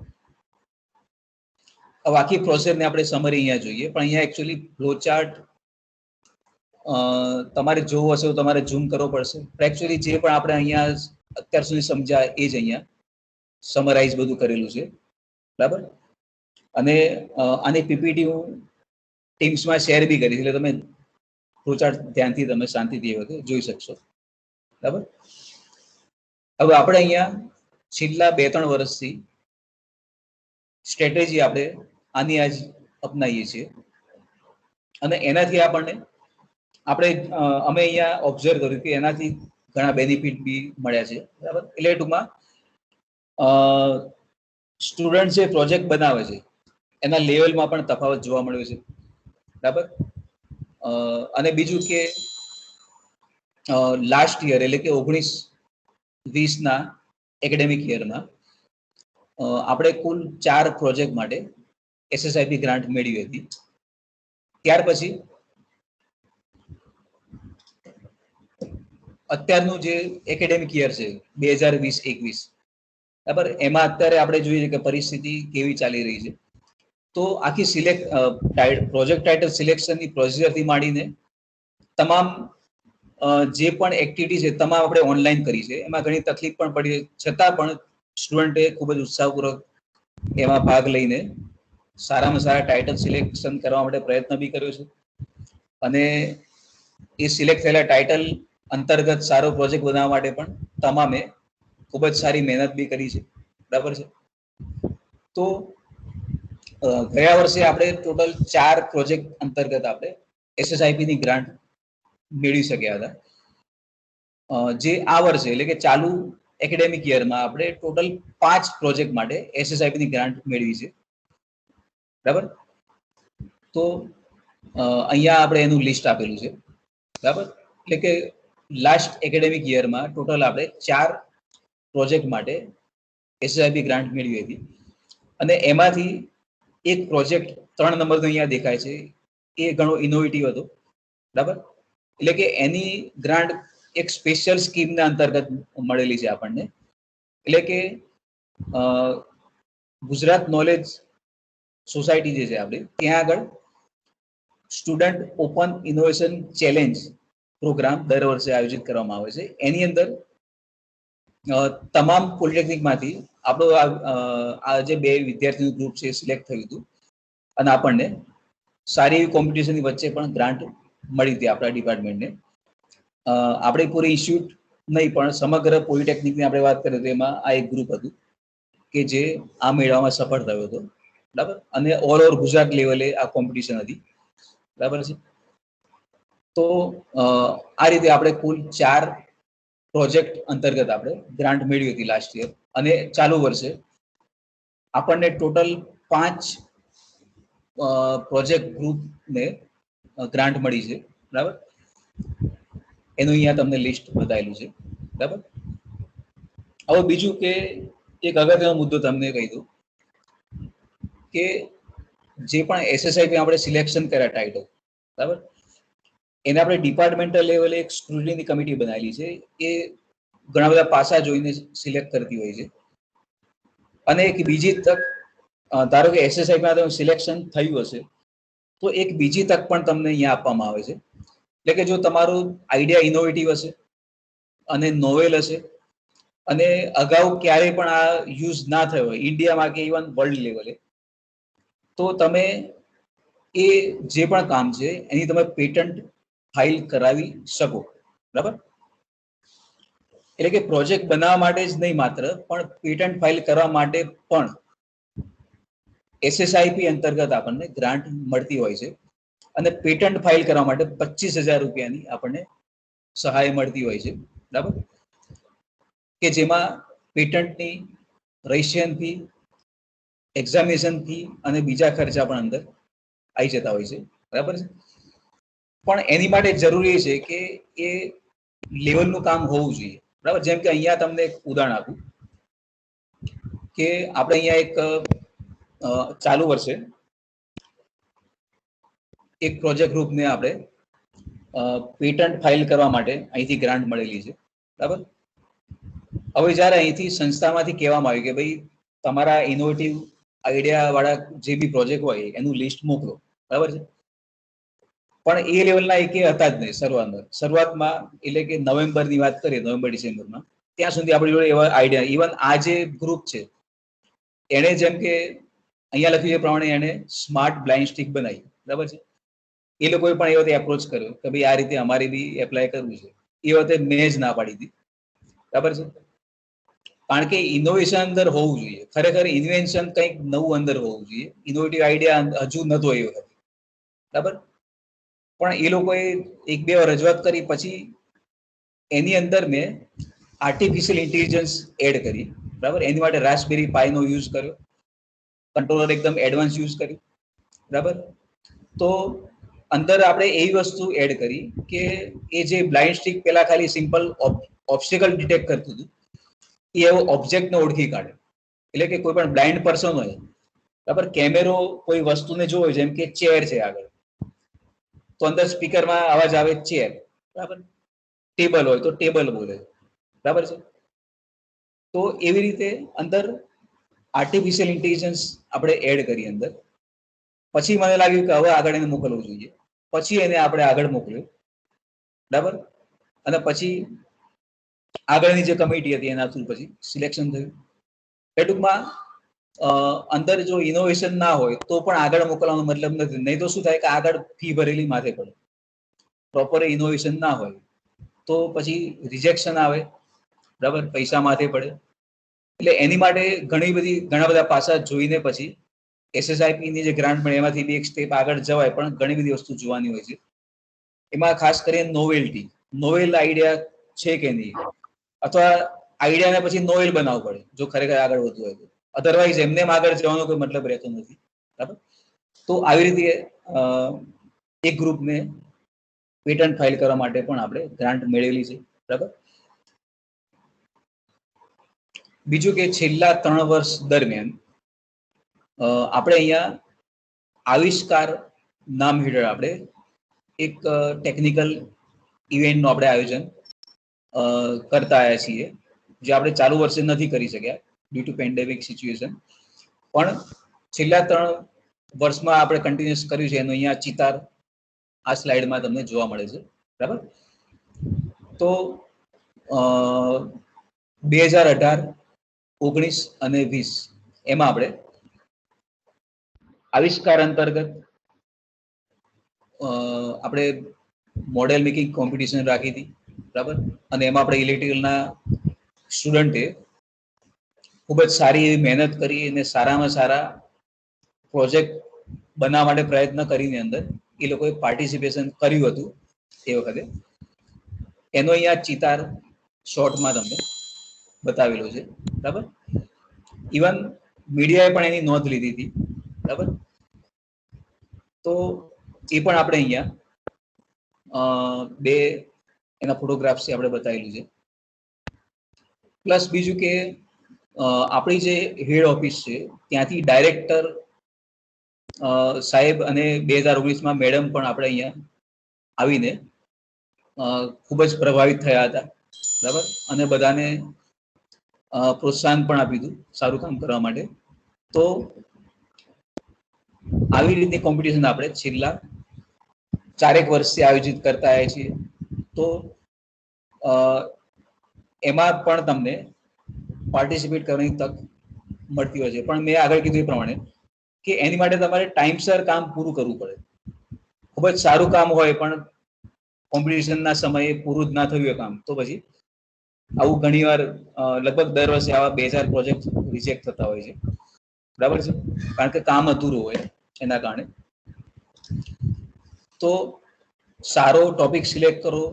હવે આખી પ્રોસેસને આપણે સમરી અહીંયા જોઈએ, પણ અહીંયા એકચ્યુઅલી ફ્લોચાર્ટ તમારે જોવું હશે તો તમારે ઝૂમ કરવો પડશે. એકચ્યુઅલી જે પણ આપણે અહીંયા અત્યાર સુધી સમજ્યા એ જ અહીંયા સમરાઇઝ બધું કરેલું છે. બરાબર. અને આની PPT હું ટીમ્સમાં શેર બી કરી, એટલે તમે ફ્લોચાર્ટ ધ્યાનથી તમે શાંતિથી એ વખતે જોઈ શકશો. બરાબર. હવે આપણે અહીંયા છેલ્લા 2-3 વર્ષથી સ્ટ્રેટેજી આપણે આની આજ અપનાવીએ છીએ, અને એનાથી આપણે અહીંયા ઓબ્ઝર્વ કર્યું કે એનાથી ઘણા બેનિફિટ બી મળ્યા છે. બરાબર. એટલે ટૂંકમાં સ્ટુડન્ટ જે પ્રોજેક્ટ બનાવે છે એના લેવલમાં પણ તફાવત જોવા મળ્યો છે. બરાબર. અને બીજું કે લાસ્ટ યર એટલે કે 19-20ના એકેડેમિક યરમાં આપણે કુલ 4 પ્રોજેક્ટ માટે SSIP ગ્રાન્ટ મેળવી હતી. ત્યાર પછી અત્યારનું જે એકેડેમિક યર છે 2020-21, બરાબર, એમાં અત્યારે આપણે જોઈએ કે પરિસ્થિતિ કેવી ચાલી રહી છે. તો આખી પ્રોજેક્ટ ટાઇટલ સિલેક્શનની પ્રોસિજરથી માંડીને તમામ જે પણ એક્ટિવિટી છે તમામ આપણે ઓનલાઈન કરી છે. એમાં ઘણી તકલીફ પણ પડી, છતાં પણ સ્ટુડન્ટે ખૂબ જ ઉત્સાહપૂર્વક એમાં ભાગ લઈને સારામાં સારા ટાઇટલ સિલેક્શન કરવા માટે પ્રયત્ન બી કર્યો છે, અને એ સિલેક્ટ થયેલા ટાઇટલ અંતર્ગત સારો પ્રોજેક્ટ બનાવવા માટે પણ તમામે ખૂબ જ સારી મહેનત બી કરી છે. બરાબર છે. તો ગયા વર્ષે આપણે ટોટલ 4 પ્રોજેક્ટ અંતર્ગત આપણે SSIP ની ગ્રાન્ટ મેળવી શક્યા હતા. જે આ વર્ષે એટલે કે ચાલુ એકેડેમિક યરમાં આપણે ટોટલ 5 પ્રોજેક્ટ માટે SSIP ની ગ્રાન્ટ મેળવી છે. બરાબર. તો અહીંયા આપણે એનું લિસ્ટ આપેલું છે. બરાબર. એટલે કે લાસ્ટ એકેડેમિક યરમાં ટોટલ આપણે 4 પ્રોજેક્ટ માટે SSIP ગ્રાન્ટ મેળવી હતી અને એમાંથી એક પ્રોજેક્ટ 3 નંબરનો અહીંયા દેખાય છે એ ઘણો ઇનોવેટિવ હતો. બરાબર. એટલે કે એની ગ્રાન્ટ એક સ્પેશિયલ સ્કીમના અંતર્ગત મળેલી છે આપણને. એટલે કે ગુજરાત નોલેજ સોસાયટી જે છે આપણી ત્યાં આગળ student open innovation challenge program દર વર્ષે આયોજિત કરવામાં આવે છે. એની અંદર તમામ પોલિટેકનિકમાંથી આપણો આ જે 2 વિદ્યાર્થીનું ગ્રુપ છે સિલેક્ટ થયું હતું અને આપણને સારી એવી કોમ્પિટિશનની વચ્ચે પણ ગ્રાન્ટ મળી હતી આપણા ડિપાર્ટમેન્ટને. આપણે પૂરી ઇન્સ્ટિટ્યૂટ નહીં પણ સમગ્ર પોલિટેકનિકની આપણે વાત કરીએ તો એમાં આ એક ગ્રુપ હતું કે જે આ મેળામાં સફળ થયો હતો. બરાબર. અને ઓલ ઓવર ગુજરાત લેવલે આ કોમ્પિટિશન હતી. બરાબર છે. તો આ રીતે આપણે કુલ 4 પ્રોજેક્ટ અંતર્ગત આપણે ગ્રાન્ટ મેળવી હતી લાસ્ટ યર અને ચાલુ વર્ષે આપણને ટોટલ 5 પ્રોજેક્ટ ગ્રુપને ગ્રાન્ટ મળી છે. બરાબર. એનું અહીંયા તમને લિસ્ટ બતાવેલું છે. બરાબર. હવે બીજું કે એક અગત્યનો મુદ્દો તમને કહી દઉં કે જે પણ SSIP આપણે સિલેક્શન કર્યા ટાઇટલ, બરાબર, એને આપણે ડિપાર્ટમેન્ટલ લેવલે એક સ્ક્રુટિની કમિટી બનાવેલી છે. એ ઘણા બધા પાસા જોઈને સિલેક્ટ કરતી હોય છે. અને એક બીજી તક, ધારો કે SSIP માં સિલેક્શન થયું હશે તો એક બીજી તક પણ તમને અહીંયા આપવામાં આવે છે. એટલે કે જો તમારું આઈડિયા ઇનોવેટિવ હશે અને નોવેલ હશે અને અગાઉ ક્યારેય પણ આ યુઝ ના થયો હોય ઇન્ડિયામાં કે ઇવન વર્લ્ડ લેવલે, તો તમે એ જે પણ કામ છે એની તમે પેટન્ટ ફાઇલ કરાવી શકો. બરાબર. એટલે કે પ્રોજેક્ટ બનાવવા માટે જ નહીં માત્ર, પણ પેટન્ટ ફાઇલ કરવા માટે પણ SSIP અંતર્ગત આપણને ગ્રાન્ટ મળતી હોય છે. અને પેટન્ટ ફાઇલ કરવા માટે 25,000 રૂપિયાની આપણને સહાય મળતી હોય છે. બરાબર. કે જેમાં પેટન્ટની રજિસ્ટ્રેશન ફી, એક્ઝામિનેશન ફી અને બીજા ખર્ચા પણ અંદર આવી જતા હોય છે. બરાબર છે. પણ એની માટે જરૂરી છે કે એ લેવલનું કામ હોવું જોઈએ. બરાબર. જેમ કે અહીંયા તમને એક ઉદાહરણ આપું કે આપણે અહીંયા એક ચાલુ વર્ષે એક પ્રોજેક્ટ ગ્રુપને આપણે પેટન્ટ ફાઇલ કરવા માટે અહીંથી ગ્રાન્ટ મળેલી છે. બરાબર. હવે જ્યારે અહીંથી સંસ્થામાંથી કહેવામાં આવ્યું કે ભાઈ તમારા ઇનોવેટિવ આઈડિયા વાળા જે બી પ્રોજેક્ટ હોય એનું લિસ્ટ મોકલો. બરાબર છે. પણ એ લેવલના એક હતા જ નહીં શરૂઆતમાં. એટલે કે નવેમ્બરની વાત કરીએ, નવેમ્બર ડિસેમ્બરમાં, ત્યાં સુધી આપણી જોડે એવા આઈડિયા, ઇવન આ જે ગ્રુપ છે એણે જેમ કે અહીંયા લખ્યું એ પ્રમાણે એણે સ્માર્ટ બ્લાઇન્ડ સ્ટિક બનાવી. બરાબર છે. એ લોકોએ પણ એ વખતે એપ્રોચ કર્યો કે ભાઈ આ રીતે અમારે બી એપ્લાય કરવું છે. એ વખતે મેં જ ના પાડી હતી. બરાબર છે. કારણ કે ઇનોવેશન અંદર હોવું જોઈએ. ખરેખર ઇન્વેન્શન કંઈક નવું અંદર હોવું જોઈએ. ઇનોવેટિવ આઈડિયા હજુ નતો એ વખતે. બરાબર. પણ એ લોકોએ 1-2 વાર રજૂઆત કરી પછી એની અંદર મેં આર્ટિફિશિયલ ઇન્ટેલિજન્સ એડ કરી. બરાબર. એની માટે રાસ્પબેરી પાઈનો યુઝ કર્યો, કંટ્રોલર એકદમ એડવાન્સ યુઝ કર્યું. બરાબર. તો અંદર આપણે એવી વસ્તુ એડ કરી કે એ જે બ્લાઇન્ડ સ્ટિક પેલા ખાલી સિમ્પલ ઓબ્સ્ટેકલ ડિટેક્ટ કરતું હતું, એ એવો ઓબ્જેક્ટને ઓળખી કાઢે. એટલે કે કોઈ પણ બ્લાઇન્ડ પર્સન હોય, બરાબર, કેમેરો કોઈ વસ્તુને જોવે, જેમ કે ચેર છે આગળ, તો અંદર સ્પીકરમાં અવાજ આવે ચેર. બરાબર. ટેબલ હોય તો ટેબલ બોલે. બરાબર છે. તો એવી રીતે અંદર આર્ટિફિશિયલ ઇન્ટેલિજન્સ આપણે એડ કરી અંદર. પછી મને લાગ્યું કે હવે આગળ એને મોકલવું જોઈએ. પછી એને આપણે આગળ મોકલ્યું. બરાબર. અને પછી આગળની જે કમિટી હતી એના થ્રુ પછી સિલેક્શન થયું. એ ટૂંકમાં અંદર જો ઇનોવેશન ના હોય તો પણ આગળ મોકલવાનો મતલબ નથી. નહીં તો શું થાય કે આગળ ફી ભરેલી માથે પડે. પ્રોપર ઇનોવેશન ના હોય તો પછી રિજેક્શન આવે. બરાબર. પૈસા માથે પડે. એટલે એની માટે ઘણા બધા પાસા જોઈને પછી SSIP ની જે ગ્રાન્ટ મળે એમાંથી બી એક સ્ટેપ આગળ જવાય, પણ ઘણી બધી વસ્તુ જોવાની હોય છે. એમાં ખાસ કરીને નોવેલ આઈડિયા છે કે નહીં, અથવા આઈડિયાને પછી નોવેલ બનાવવું પડે જો ખરેખર આગળ વધવું હોય તો. અધરવાઇઝ એમને આગળ જવાનો કોઈ મતલબ રહેતો નથી. બરાબર. તો આવી રીતે એક ગ્રુપને પેટન્ટ ફાઇલ કરવા માટે પણ આપણે ગ્રાન્ટ મેળવેલી છે. બરાબર. બીજું કે છેલ્લા 3 વર્ષ દરમિયાન આપણે અહીંયા આવિષ્કાર નામ હેઠળ આપણે એક ટેકનિકલ ઇવેન્ટનું આપણે આયોજન કરતા આવ્યા છીએ, જે આપણે ચાલુ વર્ષે નથી કરી શક્યા ડ્યુ ટુ પેન્ડેમિક સિચ્યુએશન. પણ છેલ્લા 3 વર્ષમાં આપણે કન્ટિન્યુઅસ કર્યું છે. એનો અહીંયા ચિતાર આ સ્લાઇડમાં તમને જોવા મળે છે. બરાબર. તો 2018, 19 અને 20 એમાં આપણે આવિષ્કાર અંતર્ગત આપણે મોડેલ મેકિંગ કોમ્પિટિશન રાખી હતી. બરાબર. અને એમાં આપણે ઇલેક્ટ્રિકલના સ્ટુડન્ટે ખૂબ જ સારી એવી મહેનત કરી અને સારામાં સારા પ્રોજેક્ટ બનાવવા માટે પ્રયત્ન કરીને અંદર એ લોકોએ પાર્ટિસિપેશન કર્યું હતું એ વખતે. એનો અહીંયા ચિતાર શોર્ટમાં તમને બતાવેલો છે. બરાબર. ઇવન મીડિયાએ પણ એની નોંધ લીધી હતી. બરાબર. તો એ પણ આપણે અહીંયા બે એના ફોટોગ્રાફ્સ આપણે બતાવેલું છે. પ્લસ બીજું કે આપણી જે હેડ ઓફિસ છે ત્યાંથી ડાયરેક્ટર સાહેબ અને 2019માં મેડમ પણ આપણે અહીંયા આવીને ખૂબ જ પ્રભાવિત થયા હતા. બરાબર. અને બધાને પ્રોત્સાહન પણ આપ્યું હતું સારું કામ કરવા માટે. તો આવી રીતની કોમ્પિટિશન આપણે છેલ્લા 4 વર્ષથી આયોજિત કરતા આવ્યા છીએ. તો એમાં પણ તમને પાર્ટિસિપેટ કરવાની તક મળતી હોય છે. પણ મેં આગળ કીધું એ પ્રમાણે કે એની માટે તમારે ટાઈમસર કામ પૂરું કરવું પડે. ખૂબ જ સારું કામ હોય પણ કોમ્પિટિશનના સમયે પૂરું જ ના થયું હોય કામ, તો પછી આવું ઘણીવાર લગભગ દર વર્ષે આવા 2-4 પ્રોજેક્ટ રિજેક્ટ થતા હોય છે. બરાબર છે. કારણ કે કામ અધૂરું હોય એના કારણે. તો સારો ટોપિક સિલેક્ટ કરો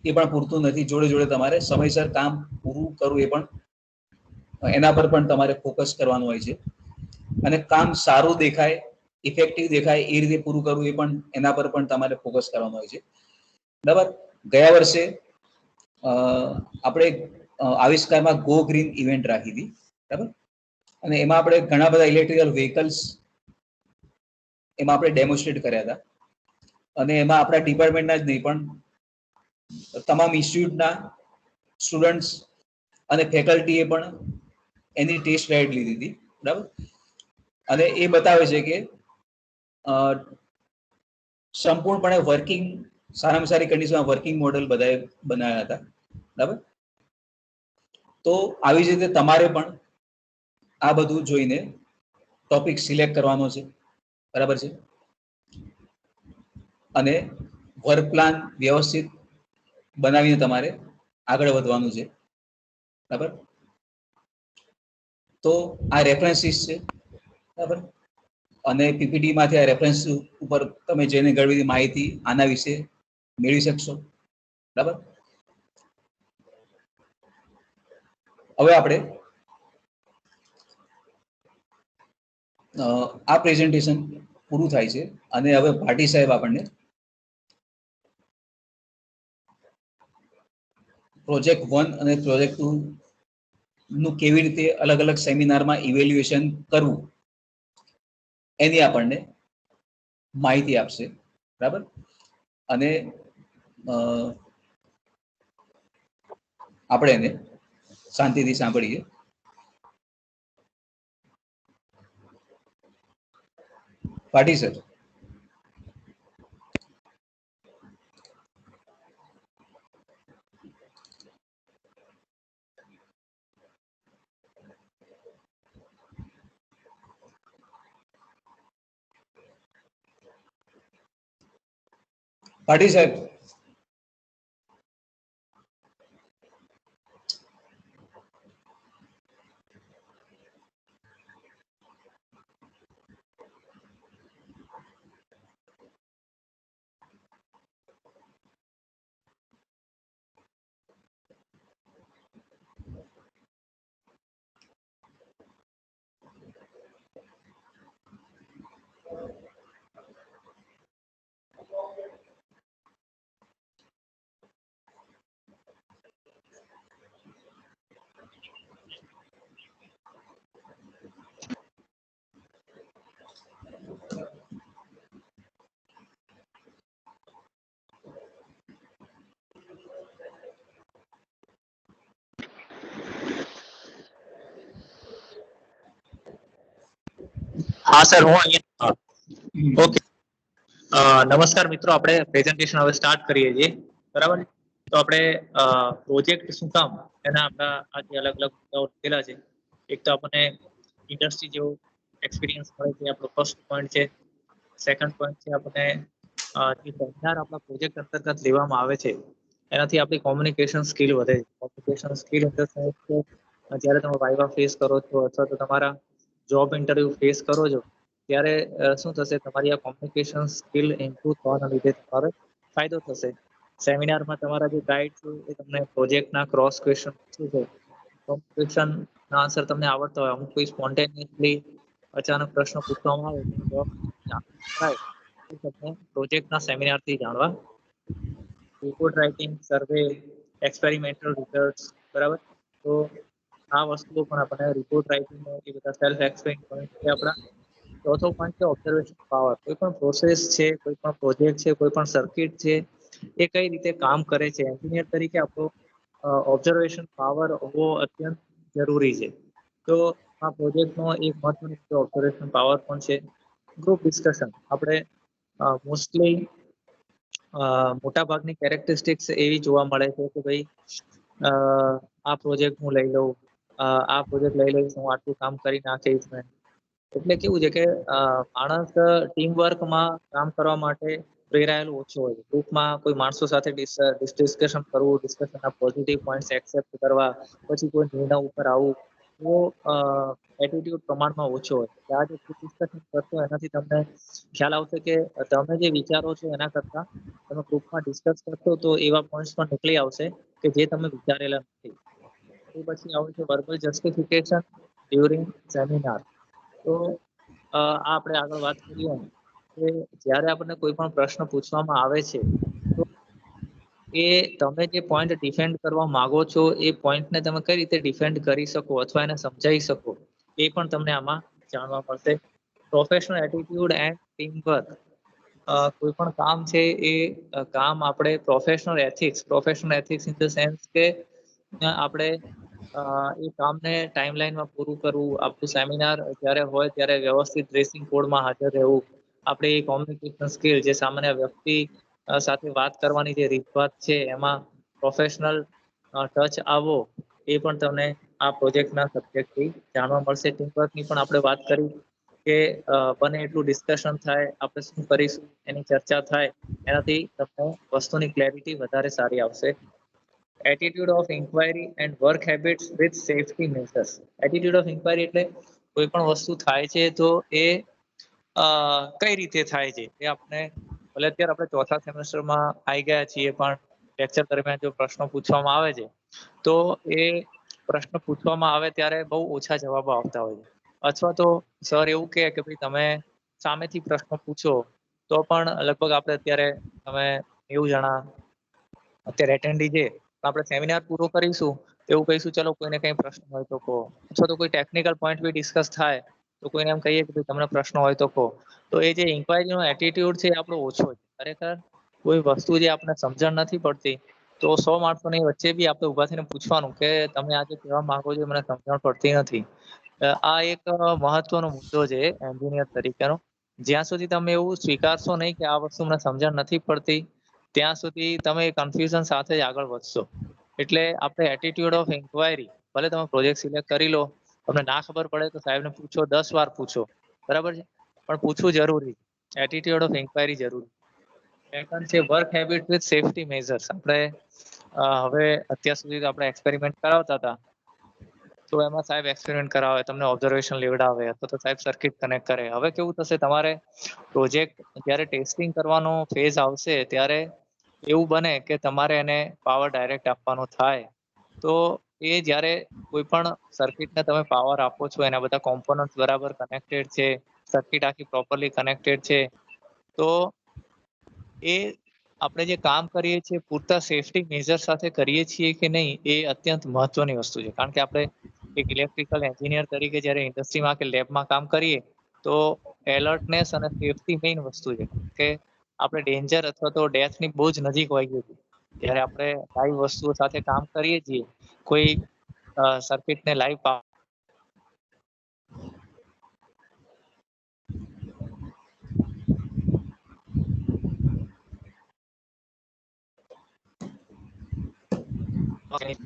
એ પણ પૂરતું નથી. જોડે જોડે તમારે સમયસર કામ પૂરું કરવું એ પણ એના પર પણ તમારે ફોકસ કરવાનું હોય છે. અને કામ સારું દેખાય, ઇફેક્ટિવ દેખાય એ રીતે પૂરું કરવું એ પણ એના પર પણ તમારે ફોકસ કરવાનું હોય છે. બરાબર. ગયા વર્ષે આપણે આવિષ્કારમાં ગો ગ્રીન ઇવેન્ટ રાખી હતી. બરાબર. અને એમાં આપણે ઘણા બધા ઇલેક્ટ્રિકલ વ્હીકલ્સ એમાં આપણે ડેમોન્સ્ટ્રેટ કર્યા હતા. અને એમાં આપણા ડિપાર્ટમેન્ટના જ નહીં પણ તમામ ઇન્સ્ટિટ્યૂટના સ્ટુડન્ટ્સ અને ફેકલ્ટીએ પણ એની ટેસ્ટ રાઇડ લીધી હતી. બરાબર. અને એ બતાવે છે કે સંપૂર્ણપણે વર્કિંગ, સારામાં સારી કન્ડિશનમાં વર્કિંગ મોડેલ બધાએ બનાવ્યા હતા. બરાબર. તો આવી જ રીતે તમારે પણ આ બધું જોઈને ટોપિક સિલેક્ટ કરવાનો છે. બરાબર છે. અને વર્ક પ્લાન વ્યવસ્થિત બનાવીને તમારે આગળ વધવાનું છે. બરાબર. તો આ રેફરન્સીસ છે. બરાબર. અને પીપીટીમાંથી આ રેફરન્સ ઉપર તમે જેને ઘણી બધી માહિતી આના વિશે મેળવી શકશો. બરાબર. હવે આપણે આ પ્રેઝન્ટેશન પૂરું થાય છે અને હવે ભાટી સાહેબ આપણને પ્રોજેક્ટ 1 અને પ્રોજેક્ટ 2 નું કેવી રીતે અલગ અલગ સેમિનારમાં ઇવેલ્યુએશન કરવું એની આપણને માહિતી આપશે. બરાબર. અને આપણે એને શાંતિથી સાંભળીએ. પાટી સર. પાટી સાહેબ. હા સર, હું અહીંયા ઓકે. નમસ્કાર મિત્રો, આપણે પ્રેઝન્ટેશન હવે સ્ટાર્ટ કરીએ છીએ, બરાબર. તો આપણે પ્રોજેક્ટ શું કામ એના આપણા આજે અલગ અલગ મુદ્દાઓ લીધેલા છે. એક તો આપણને ઇન્ડસ્ટ્રી જેવો એક્સપિરિયન્સ મળે છે, આપણો ફર્સ્ટ પોઈન્ટ છે. સેકન્ડ પોઈન્ટ છે આપણને જે સેમિનાર આપણા પ્રોજેક્ટ અંતર્ગત લેવામાં આવે છે એનાથી આપણી કોમ્યુનિકેશન સ્કિલ વધે છે. Communication skill in the sense કે જ્યારે તમે વાઇવા ફેસ કરો છો અથવા તો તમારા જોબ ઇન્ટરવ્યુ ફેસ કરો છો ત્યારે શું થશે, તમારી આ કોમ્યુનિકેશન સ્કિલ ઇમ્પ્રુવ થવાના લીધે તમારો ફાયદો થશે. સેમિનારમાં તમારા જે ગાઈડ છે એ તમને પ્રોજેક્ટના ક્રોસ ક્વેશ્ચન પૂછે છે. કોમ્યુનિકેશનના આન્સર તમને આવડતા હોય, અમુક કોઈ સ્પોન્ટેનિયસલી અચાનક પ્રશ્ન પૂછવામાં આવે તો જવાબ થાય એ તમને પ્રોજેક્ટના સેમિનારથી જાણવા. રિપોર્ટ રાઇટિંગ, સર્વે, એક્સપેરિમેન્ટલ રિસર્ચ, બરાબર. તો આ વસ્તુઓ પણ આપણને રિપોર્ટ રાઇટિંગ એ બધા સેલ્ફ એક્સપેરિમેન્ટ છે આપણા. ચોથો પોઈન્ટ છે ઓબ્ઝર્વેશન પાવર. કોઈ પણ પ્રોસેસ છે, કોઈ પણ પ્રોજેક્ટ છે, કોઈ પણ સર્કિટ છે, એ કઈ રીતે કામ કરે છે, એન્જિનિયર તરીકે આપણો ઓબ્ઝર્વેશન પાવર હોવો અત્યંત જરૂરી છે. તો આ પ્રોજેક્ટનો એક મહત્વનો ઓબ્ઝર્વેશન પાવર પણ છે. Group discussion. આપણે મોસ્ટલી મોટા ભાગની કેરેક્ટરિસ્ટિક્સ એવી જોવા મળે છે કે ભાઈ આ પ્રોજેક્ટ હું લઈ લઉં, આ પ્રોજેક્ટ લઈ લઈશ, હું આટલું કામ કરી નાખીશ. એટલે કેવું છે કે માણસ ટીમ વર્કમાં કામ કરવા માટે પ્રેરાયેલું ઓછું હોય. ગ્રુપમાં કોઈ માણસો સાથે ડિસ્કશન કરવું, ડિસ્કશનના પોઝિટિવ પોઈન્ટ્સ એક્સેપ્ટ કરવા, પછી કોઈ નિર્ણય ઉપર આવવું, એવો એટીટ્યુડ પ્રમાણમાં ઓછો હોય. આ જે ગ્રુપ ડિસ્કશન કરશો એનાથી તમને ખ્યાલ આવશે કે તમે જે વિચારો છો એના કરતાં તમે ગ્રુપમાં ડિસ્કસ કરશો તો એવા પોઈન્ટ્સ પણ નીકળી આવશે કે જે તમે વિચારેલા નથી. એ પછી આવે છે વર્બલ જસ્ટિફિકેશન ડ્યુરિંગ સેમિનાર. તો આપણે આગળ વાત કરીએ કે જ્યારે આપણને કોઈ પણ પ્રશ્ન પૂછવામાં આવે છે તો એ તમે જે પોઈન્ટ ડિફેન્ડ કરવા માંગો છો એ પોઈન્ટને તમે કઈ રીતે ડિફેન્ડ કરી શકો અથવા એને સમજાવી શકો એ પણ તમને આમાં જાણવા મળશે. Professional attitude and teamwork. કોઈ પણ કામ છે એ કામ આપણે professional ethics in the sense કે આપણે એ કામને ટાઈમલાઈનમાં પૂરું કરવું, આપણું સેમિનાર જ્યારે હોય ત્યારે વ્યવસ્થિત ડ્રેસિંગ કોડમાં હાજર રહેવું, આપણે એ કોમ્યુનિકેશન સ્કિલ જે સામાન્ય વ્યક્તિ સાથે વાત કરવાની જે રીતભાત છે એમાં પ્રોફેશનલ ટચ આવવો એ પણ તમને આ પ્રોજેક્ટના સબ્જેક્ટથી જાણવા મળશે. ટીમવર્કની પણ આપણે વાત કરી કે બને એટલું ડિસ્કશન થાય, આપણે શું કરીશું એની ચર્ચા થાય, એનાથી તમને વસ્તુની ક્લેરિટી વધારે સારી આવશે. Attitude of inquiry and work habits with safety measures. Attitude of inquiry એટલે કોઈ પણ વસ્તુ થાય છે તો એ કઈ રીતે થાય છે એ આપણે ભલે અત્યારે આપણે ચોથા સેમેસ્ટરમાં આવી ગયા છીએ પણ લેક્ચર દરમિયાન જો પ્રશ્નો પૂછવામાં આવે છે તો એ પ્રશ્ન પૂછવામાં આવે ત્યારે બહુ ઓછા જવાબો આવતા હોય છે. અથવા તો સર એવું કહે કે ભાઈ તમે સામેથી પ્રશ્ન પૂછો તો પણ લગભગ આપણે અત્યારે તમે 90 જણા અત્યારે એટેન્ડી છે, આપણે સેમિનાર પૂરો કરીશું એવું કહીશું ચલો કોઈને કંઈ પ્રશ્ન હોય તો કહો, અથવા તો કોઈ ટેકનિકલ પોઈન્ટ બી ડિસ્કસ થાય તો કોઈને એમ કહીએ કે ભાઈ તમને પ્રશ્ન હોય તો કહો. તો એ જે ઇન્ક્વાયરીનો એટીટ્યુડ છે એ આપણો ઓછો છે. ખરેખર કોઈ વસ્તુ જે આપણને સમજણ નથી પડતી તો 100 માણસોની વચ્ચે બી આપણે ઊભા થઈને પૂછવાનું કે તમે આજે કહેવા માંગો છો મને સમજણ પડતી નથી. આ એક મહત્વનો મુદ્દો છે એન્જિનિયર તરીકેનો. જ્યાં સુધી તમે એવું સ્વીકારશો નહીં કે આ વસ્તુ મને સમજણ નથી પડતી ત્યાં સુધી તમે કન્ફ્યુઝન સાથે જ આગળ વધશો. એટલે આપણે એટીટ્યુડ ઓફ ઇન્ક્વાયરી, ભલે તમે પ્રોજેક્ટ સિલેક્ટ કરી લો, તમને ના ખબર પડે તો સાહેબને પૂછો, 10 વાર પૂછો, બરાબર છે, પણ પૂછવું જરૂરી. એટીટ્યુડ ઓફ ઇન્ક્વાયરી જરૂરી. સેકન્ડ છે work habit with safety measures. આપણે હવે અત્યાર સુધી તો આપણે એક્સપેરિમેન્ટ કરાવતા હતા તો એમાં સાહેબ એક્સપેરિમેન્ટ કરાવે, તમને ઓબ્ઝર્વેશન લેવડાવે અથવા તો સાહેબ સર્કિટ કનેક્ટ કરે. હવે કેવું થશે, તમારે પ્રોજેક્ટ જ્યારે ટેસ્ટિંગ કરવાનો ફેઝ આવશે ત્યારે એવું બને કે તમારે એને પાવર ડાયરેક્ટ આપવાનો થાય તો એ એ જ્યારે કોઈ પણ સર્કિટને તમે પાવર આપો છો, એના બધા કોમ્પોનન્ટ બરાબર કનેક્ટેડ છે, સર્કિટ આખી પ્રોપરલી કનેક્ટેડ છે, તો એ આપણે જે કામ કરીએ છીએ પૂરતા સેફટી મેજર સાથે કરીએ છીએ કે નહીં, એ અત્યંત મહત્વની વસ્તુ છે. કારણ કે આપણે એક ઇલેક્ટ્રિકલ એન્જિનિયર તરીકે જ્યારે ઇન્ડસ્ટ્રીમાં કે લેબમાં કામ કરીએ તો એલર્ટનેસ અને સેફટી મેઇન વસ્તુ છે. કે આપણે ડેન્જર અથવા તો ડેથની બહુ જ નજીક હોઈએ છીએ જ્યારે આપણે લાઈવ વસ્તુઓ સાથે કામ કરીએ છીએ. કોઈ સર્કિટને લાઈવ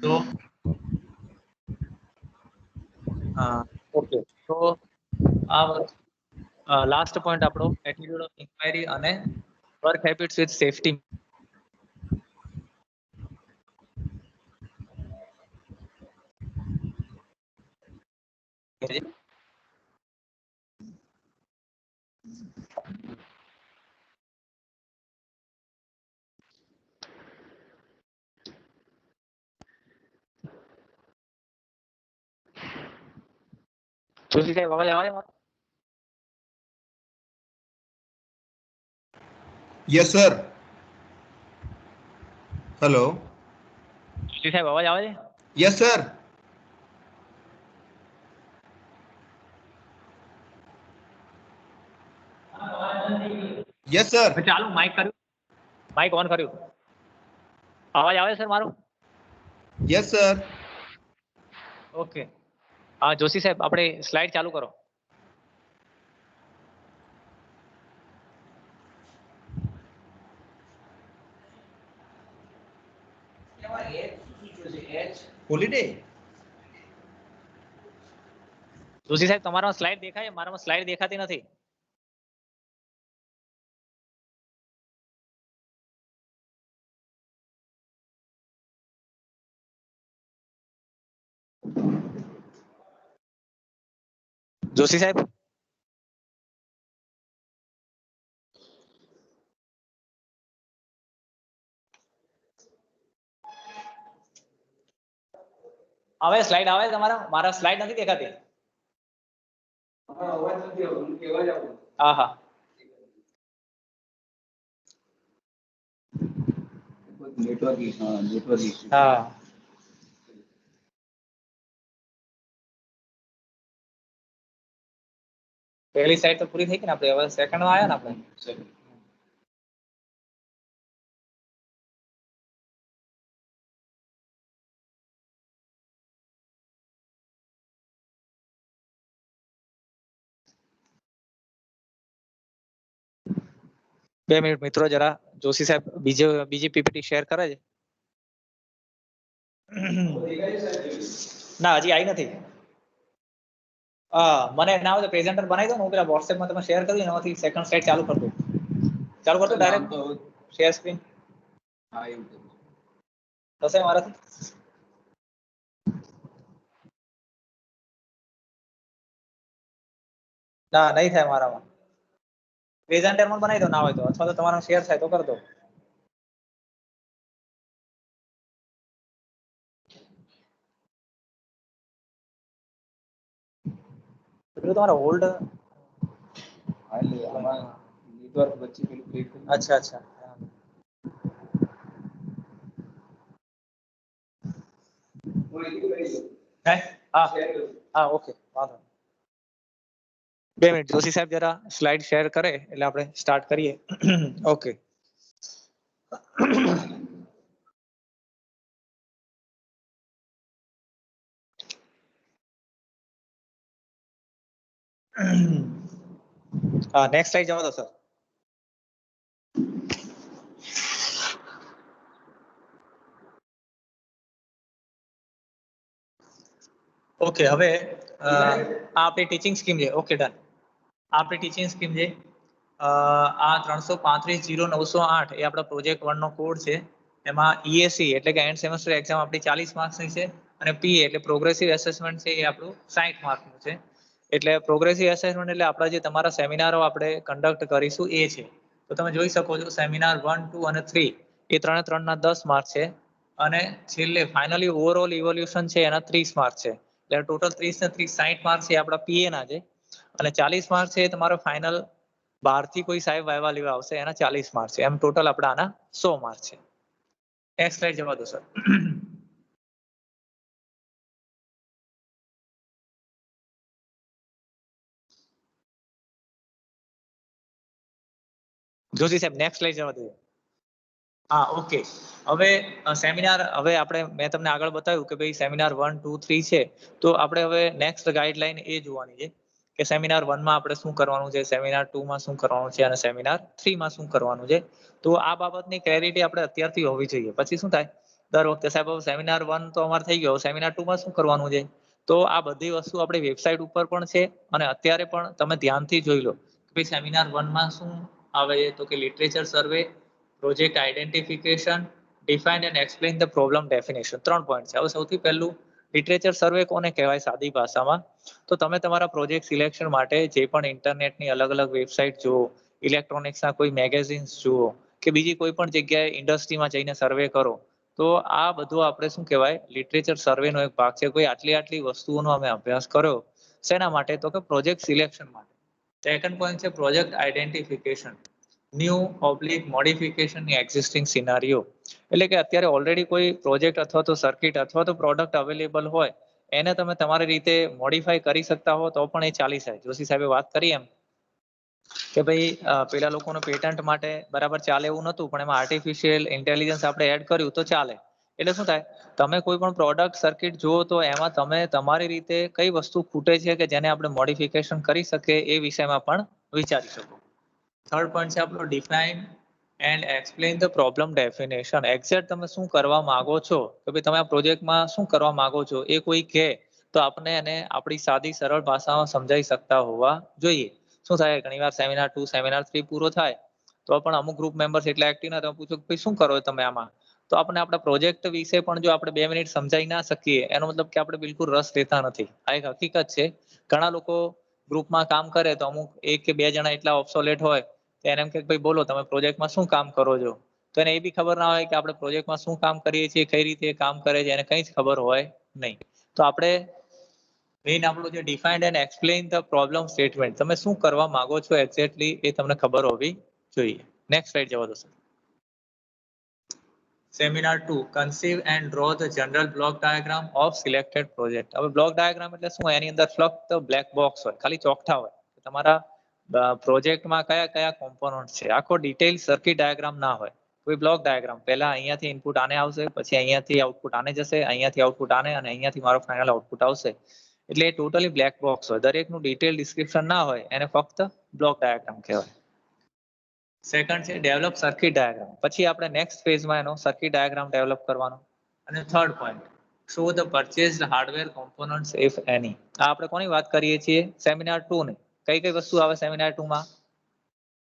તો ઓકે, તો આ લાસ્ટ પોઈન્ટ આપણો એટીટ્યુડ ઓફ ઇન્ક્વાયરી અને work habits with safety. Joshi સાહેબ અવાજ આવે છે? Yes, sir. Hello. જોશી સાહેબ અવાજ આવે છે? Yes, sir. Yes, sir. ચાલુ માઇક કર્યું, માઇક ઓન કર્યું. અવાજ આવે સર મારો? Yes, sir. ઓકે, હા જોશી સાહેબ આપણે સ્લાઇડ ચાલુ કરો. Holiday. જોશી સાહેબ તમારામાં સ્લાઇડ દેખાય? મારામાં સ્લાઇડ દેખાતી નથી. જોશી સાહેબ હવે સ્લાઇડ આવે તમારા? મારા સ્લાઇડ નથી દેખાતી. હા હા હા પહેલી સાઈડ તો પૂરી થઈ ગઈ ને આપણે, હવે સેકન્ડ માં આવ્યા ને આપણે. બે મિનિટ મિત્રો, જરા જોશી સાહેબ બીજી પીપીટી શેર કરે છે. ના હજી આવી નથી. મને ના હોય તો પ્રેઝન્ટર બનાવી દો ને, હું પેલા વોટ્સએપમાં તમે શેર કરી એનામાંથી સેકન્ડ સ્લાઇડ ચાલુ કરી દો. ચાલુ કરતો ડાયરેક્ટ શેર સ્ક્રીન. થશે મારાથી? ના નહીં થાય મારામાં. પ્રેઝન્ટરમાં બનાવી દો ના હોય તો, અથવા તો તમારા શેર થાય તો કરી દો. તમારા હોલ્ડ અચ્છા અચ્છા હા હા ઓકે વાંધો. 2 મિનિટ જોશી સાહેબ જરા સ્લાઇડ શેર કરે એટલે આપણે સ્ટાર્ટ કરીએ. ઓકે. હા નેક્સ્ટ સ્લાઇડ જવા દો સર. ઓકે, હવે આ આપણી ટીચિંગ સ્કીમ છે. Okay done. આપણી ટીચિંગ સ્કીમ છે. આ 335-0908 એ આપણા પ્રોજેક્ટ 1 નો કોડ છે. એમાં ESE એટલે કે એન્ડ સેમેસ્ટર એક્ઝામ આપણી 40 માર્ક્સની છે અને PA એટલે પ્રોગ્રેસિવ એસેસમેન્ટ છે, એ આપણું 60 માર્કનું છે. એટલે પ્રોગ્રેસિવ એસેસમેન્ટ એટલે આપણા જે તમારા સેમિનારો આપણે કન્ડક્ટ કરીશું એ છે. તો તમે જોઈ શકો છો સેમિનાર 1, 2 અને 3 એ ત્રણે ત્રણના 10 માર્ક છે. અને છેલ્લે ફાઇનલી ઓવરઓલ ઇવોલ્યુશન છે એના 30 માર્ક છે. એટલે ટોટલ 30 ને 30 60 માર્ક છે આપણા પીએ ના છે અને 40 માર્ક છે તમારો ફાઇનલ બહારથી કોઈ સાહેબ વાયવા લેવા આવશે એના 40 માર્ક છે. એમ ટોટલ આપણા આના 100 માર્ક છે. નેક્સ્ટ સ્લાઇડ જવા દો સર. જોશી સાહેબ નેક્સ્ટ સ્લાઇડ જવા દો. હા ઓકે. હવે સેમિનાર હવે આપણે મેં તમને આગળ બતાવ્યું કે ભાઈ સેમિનાર 1 2 3 છે તો આપણે હવે નેક્સ્ટ ગાઈડલાઈન એ જોવાની છે કે સેમિનાર 1 માં આપણે શું કરવાનું છે, સેમિનાર 2 માં શું કરવાનું છે અને સેમિનાર 3 માં શું કરવાનું છે. તો આ બાબતની ક્લેરિટી આપણે અત્યારથી હોવી જોઈએ. પછી શું થાય દર વખતે સાહેબ સેમિનાર 1 તો અમારે થઈ ગયો, સેમિનાર 2 માં શું કરવાનું છે. તો આ બધી વસ્તુ આપણી વેબસાઇટ ઉપર પણ છે અને અત્યારે પણ તમે ધ્યાનથી જોઈ લો કે ભાઈ સેમિનાર 1 માં શું આવે છે તો કે literature survey, project identification, define and explain the problem definition. 3 point છે. હવે સૌથી પહેલું લિટરેચર સર્વે કોને કહેવાય સાદી ભાષામાં? તો તમે તમારા પ્રોજેક્ટ સિલેક્શન માટે જે પણ ઇન્ટરનેટની અલગ અલગ વેબસાઇટ જુઓ, ઇલેક્ટ્રોનિક્સના કોઈ મેગેઝિન્સ જુઓ કે બીજી કોઈ પણ જગ્યાએ ઇન્ડસ્ટ્રીમાં જઈને સર્વે કરો તો આ બધું આપણે શું કહેવાય લિટરેચર સર્વેનો એક ભાગ છે. કોઈ આટલી વસ્તુઓનો અમે અભ્યાસ કર્યો શેના માટે તો કે પ્રોજેક્ટ સિલેક્શન માટે. સેકન્ડ પોઈન્ટ છે project identification, new oblique modification existing સિનારીઓ. એટલે કે અત્યારે ઓલરેડી કોઈ પ્રોજેક્ટ અથવા તો સર્કિટ અથવા તો પ્રોડક્ટ અવેલેબલ હોય એને તમે તમારી રીતે મોડિફાઈ કરી શકતા હો તો પણ એ ચાલી જાય. જોશી સાહેબે વાત કરી એમ કે ભાઈ પેલા લોકોનો પેટન્ટ માટે બરાબર ચાલે એવું નહોતું પણ એમાં આર્ટિફિશિયલ ઇન્ટેલિજન્સ આપણે એડ કર્યું તો ચાલે. એટલે શું થાય તમે કોઈ પણ પ્રોડક્ટ સર્કિટ જુઓ તો એમાં તમે તમારી રીતે કઈ વસ્તુ ખૂટે છે કે જેને આપણે મોડિફિકેશન કરી શકીએ એ વિષયમાં પણ વિચારી શકો. થર્ડ પોઈન્ટ છે આપણો define and explain the problem definition. Exact તમે શું કરવા માંગો છો કે ભાઈ તમે આ પ્રોજેક્ટમાં શું કરવા માંગો છો એ કોઈ કહે તો આપણે એને આપણી સાદી સરળ ભાષામાં સમજાવી શકતા હોવા જોઈએ. શું થાય ઘણીવાર સેમિનાર 2 સેમિનાર 3 પૂરો થાય તો પણ અમુક ગ્રુપ મેમ્બર્સ એટલા એક્ટિવ ના તમે પૂછો કે ભાઈ શું કરો તમે આમાં, તો આપણે આપણા પ્રોજેક્ટ વિશે પણ જો આપણે 2 મિનિટ સમજાવી ના શકીએ એનો મતલબ કે આપણે બિલકુલ રસ લેતા નથી. આ એક હકીકત છે. ઘણા લોકો ગ્રુપમાં કામ કરે તો અમુક 1 કે 2 જણા એટલા ઓબ્સોલેટ હોય એને એમ કે ભાઈ બોલો તમે પ્રોજેક્ટમાં શું કામ કરો છો, તો એને એ બી ખબર ના હોય કે આપણે પ્રોજેક્ટમાં શું કામ કરીએ છીએ, કઈ રીતે કામ કરે છે એને કંઈ જ ખબર હોય નહીં. તો આપણે મેઇન આપણું જે defined and explain the problem statement, તમે શું કરવા માંગો છો એક્ઝેક્ટલી એ તમને ખબર હોવી જોઈએ. નેક્સ્ટ સ્લાઇડ જવા દો sir. Seminar 2 conceive and draw the general block diagram of selected project. હવે બ્લોક ડાયાગ્રામ એટલે શું? એની અંદર ફક્ત બ્લેક બોક્સ હોય, ખાલી ચોકઠા હોય. તમારા પ્રોજેક્ટમાં કયા કયા કોમ્પોનન્ટ છે આખો ડિટેલ સર્કિટ ડાયાગ્રામ ના હોય. કોઈ બ્લોક ડાયાગ્રામ પહેલા અહીંયાથી ઇનપુટ આને આવશે, પછી અહીંયાથી આઉટપુટ આને જશે, અહીંયાથી આઉટપુટ આને અને અહીંયાથી મારો ફાઇનલ આઉટપુટ આવશે. એટલે એ ટોટલી બ્લેક બોક્સ હોય. દરેકનું ડિટેલ ડિસ્ક્રિપ્શન ના હોય એને ફક્ત બ્લોક ડાયાગ્રામ કહેવાય. સેકન્ડ છે ડેવલપ સર્કિટ ડાયાગ્રામ. પછી આપણે નેક્સ્ટ ફેઝમાં એનો સર્કિટ ડાયાગ્રામ ડેવલપ કરવાનો. અને third point show the purchased hardware components if એની. આ આપણે કોની વાત કરીએ છીએ? સેમિનાર 2 ની. કઈ કઈ વસ્તુ આવે સેમિનાર 2 માં?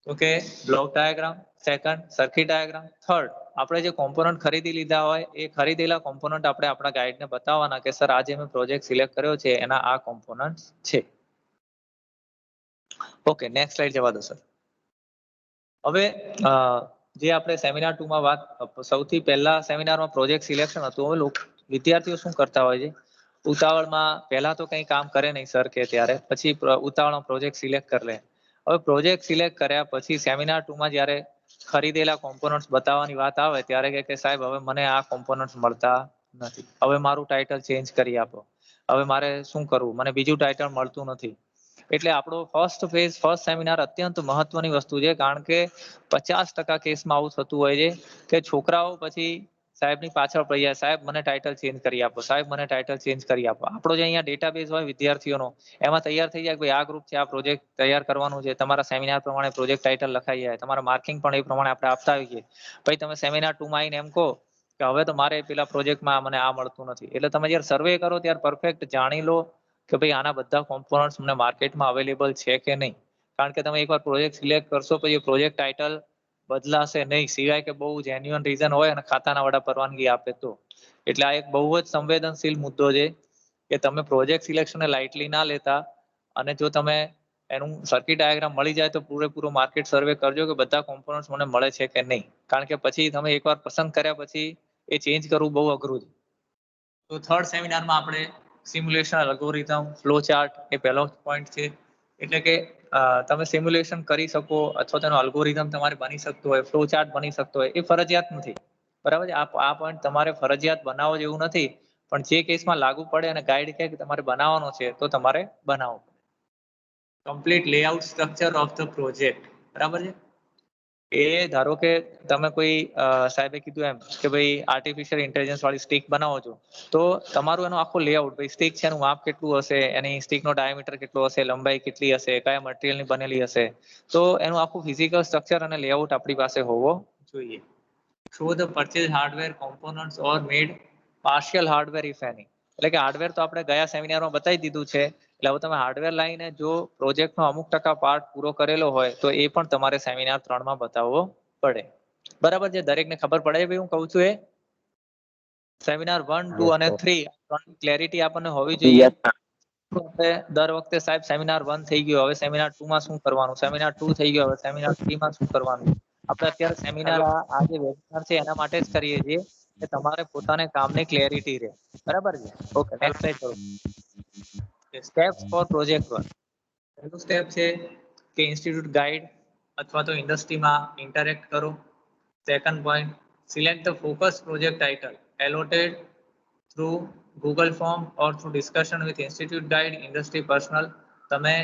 તો કે block diagram, second circuit diagram, third આપણે જે કોમ્પોનન્ટ ખરીદી લીધા હોય એ ખરીદેલા કોમ્પોનન્ટ આપણે આપણા ગાઈડને બતાવવાના કે સર આજે મેં પ્રોજેક્ટ સિલેક્ટ કર્યો છે એના આ કોમ્પોનન્ટ છે. ઓકે નેક્સ્ટ સ્લાઇડ જવા દો સર. હવે જે આપણે સેમિનાર 2 માં વાત સૌથી પહેલા સેમિનારમાં પ્રોજેક્ટ સિલેક્શન હતું. હવે વિદ્યાર્થીઓ શું કરતા હોય છે ઉતાવળમાં પહેલા તો કંઈ કામ કરે નહીં સર કે ત્યારે, પછી ઉતાવળમાં પ્રોજેક્ટ સિલેક્ટ કરી લે. હવે પ્રોજેક્ટ સિલેક્ટ કર્યા પછી સેમિનાર 2 માં જ્યારે ખરીદેલા કોમ્પોનન્ટ્સ બતાવવાની વાત આવે ત્યારે કે સાહેબ હવે મને આ કોમ્પોનન્ટ્સ મળતા નથી, હવે મારું ટાઇટલ ચેન્જ કરી આપો, હવે મારે શું કરવું, મને બીજું ટાઇટલ મળતું નથી. એટલે આપણો ફર્સ્ટ ફેઝ ફર્સ્ટ સેમિનાર અત્યંત મહત્વની વસ્તુ છે કારણ કે 50% કેસમાં આવું થતું હોય છે કે છોકરાઓ પછી સાહેબની પાછળ પડી જાય, સાહેબ મને ટાઇટલ ચેન્જ કરી આપો, સાહેબ મને ટાઇટલ ચેન્જ કરી આપો. આપણો જે અહીંયા ડેટાબેઝ હોય વિદ્યાર્થીઓનો એમાં તૈયાર થઈ જાય કે ભાઈ આ ગ્રુપ છે, આ પ્રોજેક્ટ તૈયાર કરવાનું છે, તમારા સેમિનાર પ્રમાણે પ્રોજેક્ટ ટાઇટલ લખાઈ જાય, તમારા માર્કિંગ પણ એ પ્રમાણે આપણે આપતા હોઈએ. પછી તમે સેમિનાર 2 માં આવીને એમ કહો કે હવે તો મારે પેલા પ્રોજેક્ટમાં મને આ મળતું નથી. એટલે તમે જ્યારે સર્વે કરો ત્યારે પરફેક્ટ જાણી લો કે ભાઈ આના બધા કોમ્પોનન્ટ્સ મને માર્કેટમાં અવેલેબલ છે કે નહીં. કારણ કે તમે એકવાર પ્રોજેક્ટ સિલેક્ટ કરશો પછી પ્રોજેક્ટ ટાઇટલ બદલાશે નહીં સિવાય કે બહુ જેન્યુઅન રીઝન હોય અને ખાતાના વડા પરવાનગી આપે તો. એટલે આ એક બહુ જ સંવેદનશીલ મુદ્દો છે કે તમે પ્રોજેક્ટ સિલેક્શનને લાઇટલી ના લેતા અને જો તમે એનું સર્કિટ ડાયાગ્રામ મળી જાય તો પૂરેપૂરો માર્કેટ સર્વે કરજો કે બધા કોમ્પોનન્ટ્સ મને મળે છે કે નહીં. કારણ કે પછી તમે એકવાર પસંદ કર્યા પછી એ ચેન્જ કરવું બહુ અઘરું છે. તો થર્ડ સેમિનારમાં આપણે સિમ્યુલેશન અલ્ગોરિધમ ફ્લો ચાર્ટ એ પહેલો પોઈન્ટ છે. એટલે કે તમે સિમ્યુલેશન કરી શકો અથવા તેનો અલ્ગોરિધમ તમારે બની શકતો હોય, ફ્લો ચાર્ટ બની શકતો હોય, એ ફરજિયાત નથી. બરાબર છે. આ પોઈન્ટ તમારે ફરજિયાત બનાવવો જેવું નથી, પણ જે કેસમાં લાગુ પડે અને ગાઈડ કહે કે તમારે બનાવવાનો છે તો તમારે બનાવો. Complete layout structure of the project. બરાબર છે. એ ધારો કે તમે કોઈ સાહેબે કીધું એમ કે ભાઈ આર્ટિફિશિયલ ઇન્ટેલિજન્સ વાળી સ્ટિક બનાવો છો, તો તમારું એનું આખું લેઆઉટ, ભાઈ સ્ટિક છે એનું માપ કેટલું હશે, એની સ્ટિકનો ડાયામીટર કેટલો હશે, લંબાઈ કેટલી હશે, કયા મટીરિયલની બનેલી હશે, તો એનું આખું ફિઝિકલ સ્ટ્રક્ચર અને લેઆઉટ આપણી પાસે હોવો જોઈએ. Show the purchase hardware components or made partial hardware if એની. એટલે કે હાર્ડવેર તો આપણે ગયા સેમિનારમાં બતાવી દીધું છે. એટલે હવે તમે હાર્ડવેર લાવીને જો પ્રોજેક્ટનો અમુક ટકા પાર્ટ પૂરો કરેલો હોય તો એ પણ તમારે સેમિનાર 3 માં બતાવવો પડે. બરાબર છે. દરેકને ખબર પડે ભાઈ હું કહું છું એ? સેમિનાર 1, 2 અને 3 ક્લેરિટી આપણને હોવી જોઈએ. દર વખતે સાહેબ સેમિનાર 1 થઈ ગયો, હવે સેમિનાર 2 માં શું કરવાનું, સેમિનાર 2 થઈ ગયો, હવે સેમિનાર 3 માં શું કરવાનું. આપણે અત્યારે સેમિનાર આ જે વેબિનાર છે એના માટે જ કરીએ છીએ કે તમારે પોતાને કામની ક્લેરિટી રહે. બરાબર છે. ઓકે, નેક્સ્ટ સ્લાઇડ કરો. Steps for project work. પહેલું સ્ટેપ છે કે ઇન્સ્ટિટ્યૂટ ગાઈડ અથવા તો ઇન્ડસ્ટ્રીમાં ઇન્ટરેક્ટ કરો. Second point, select the focus project title allotted through Google form or through discussion with institute guide industry personnel. તમે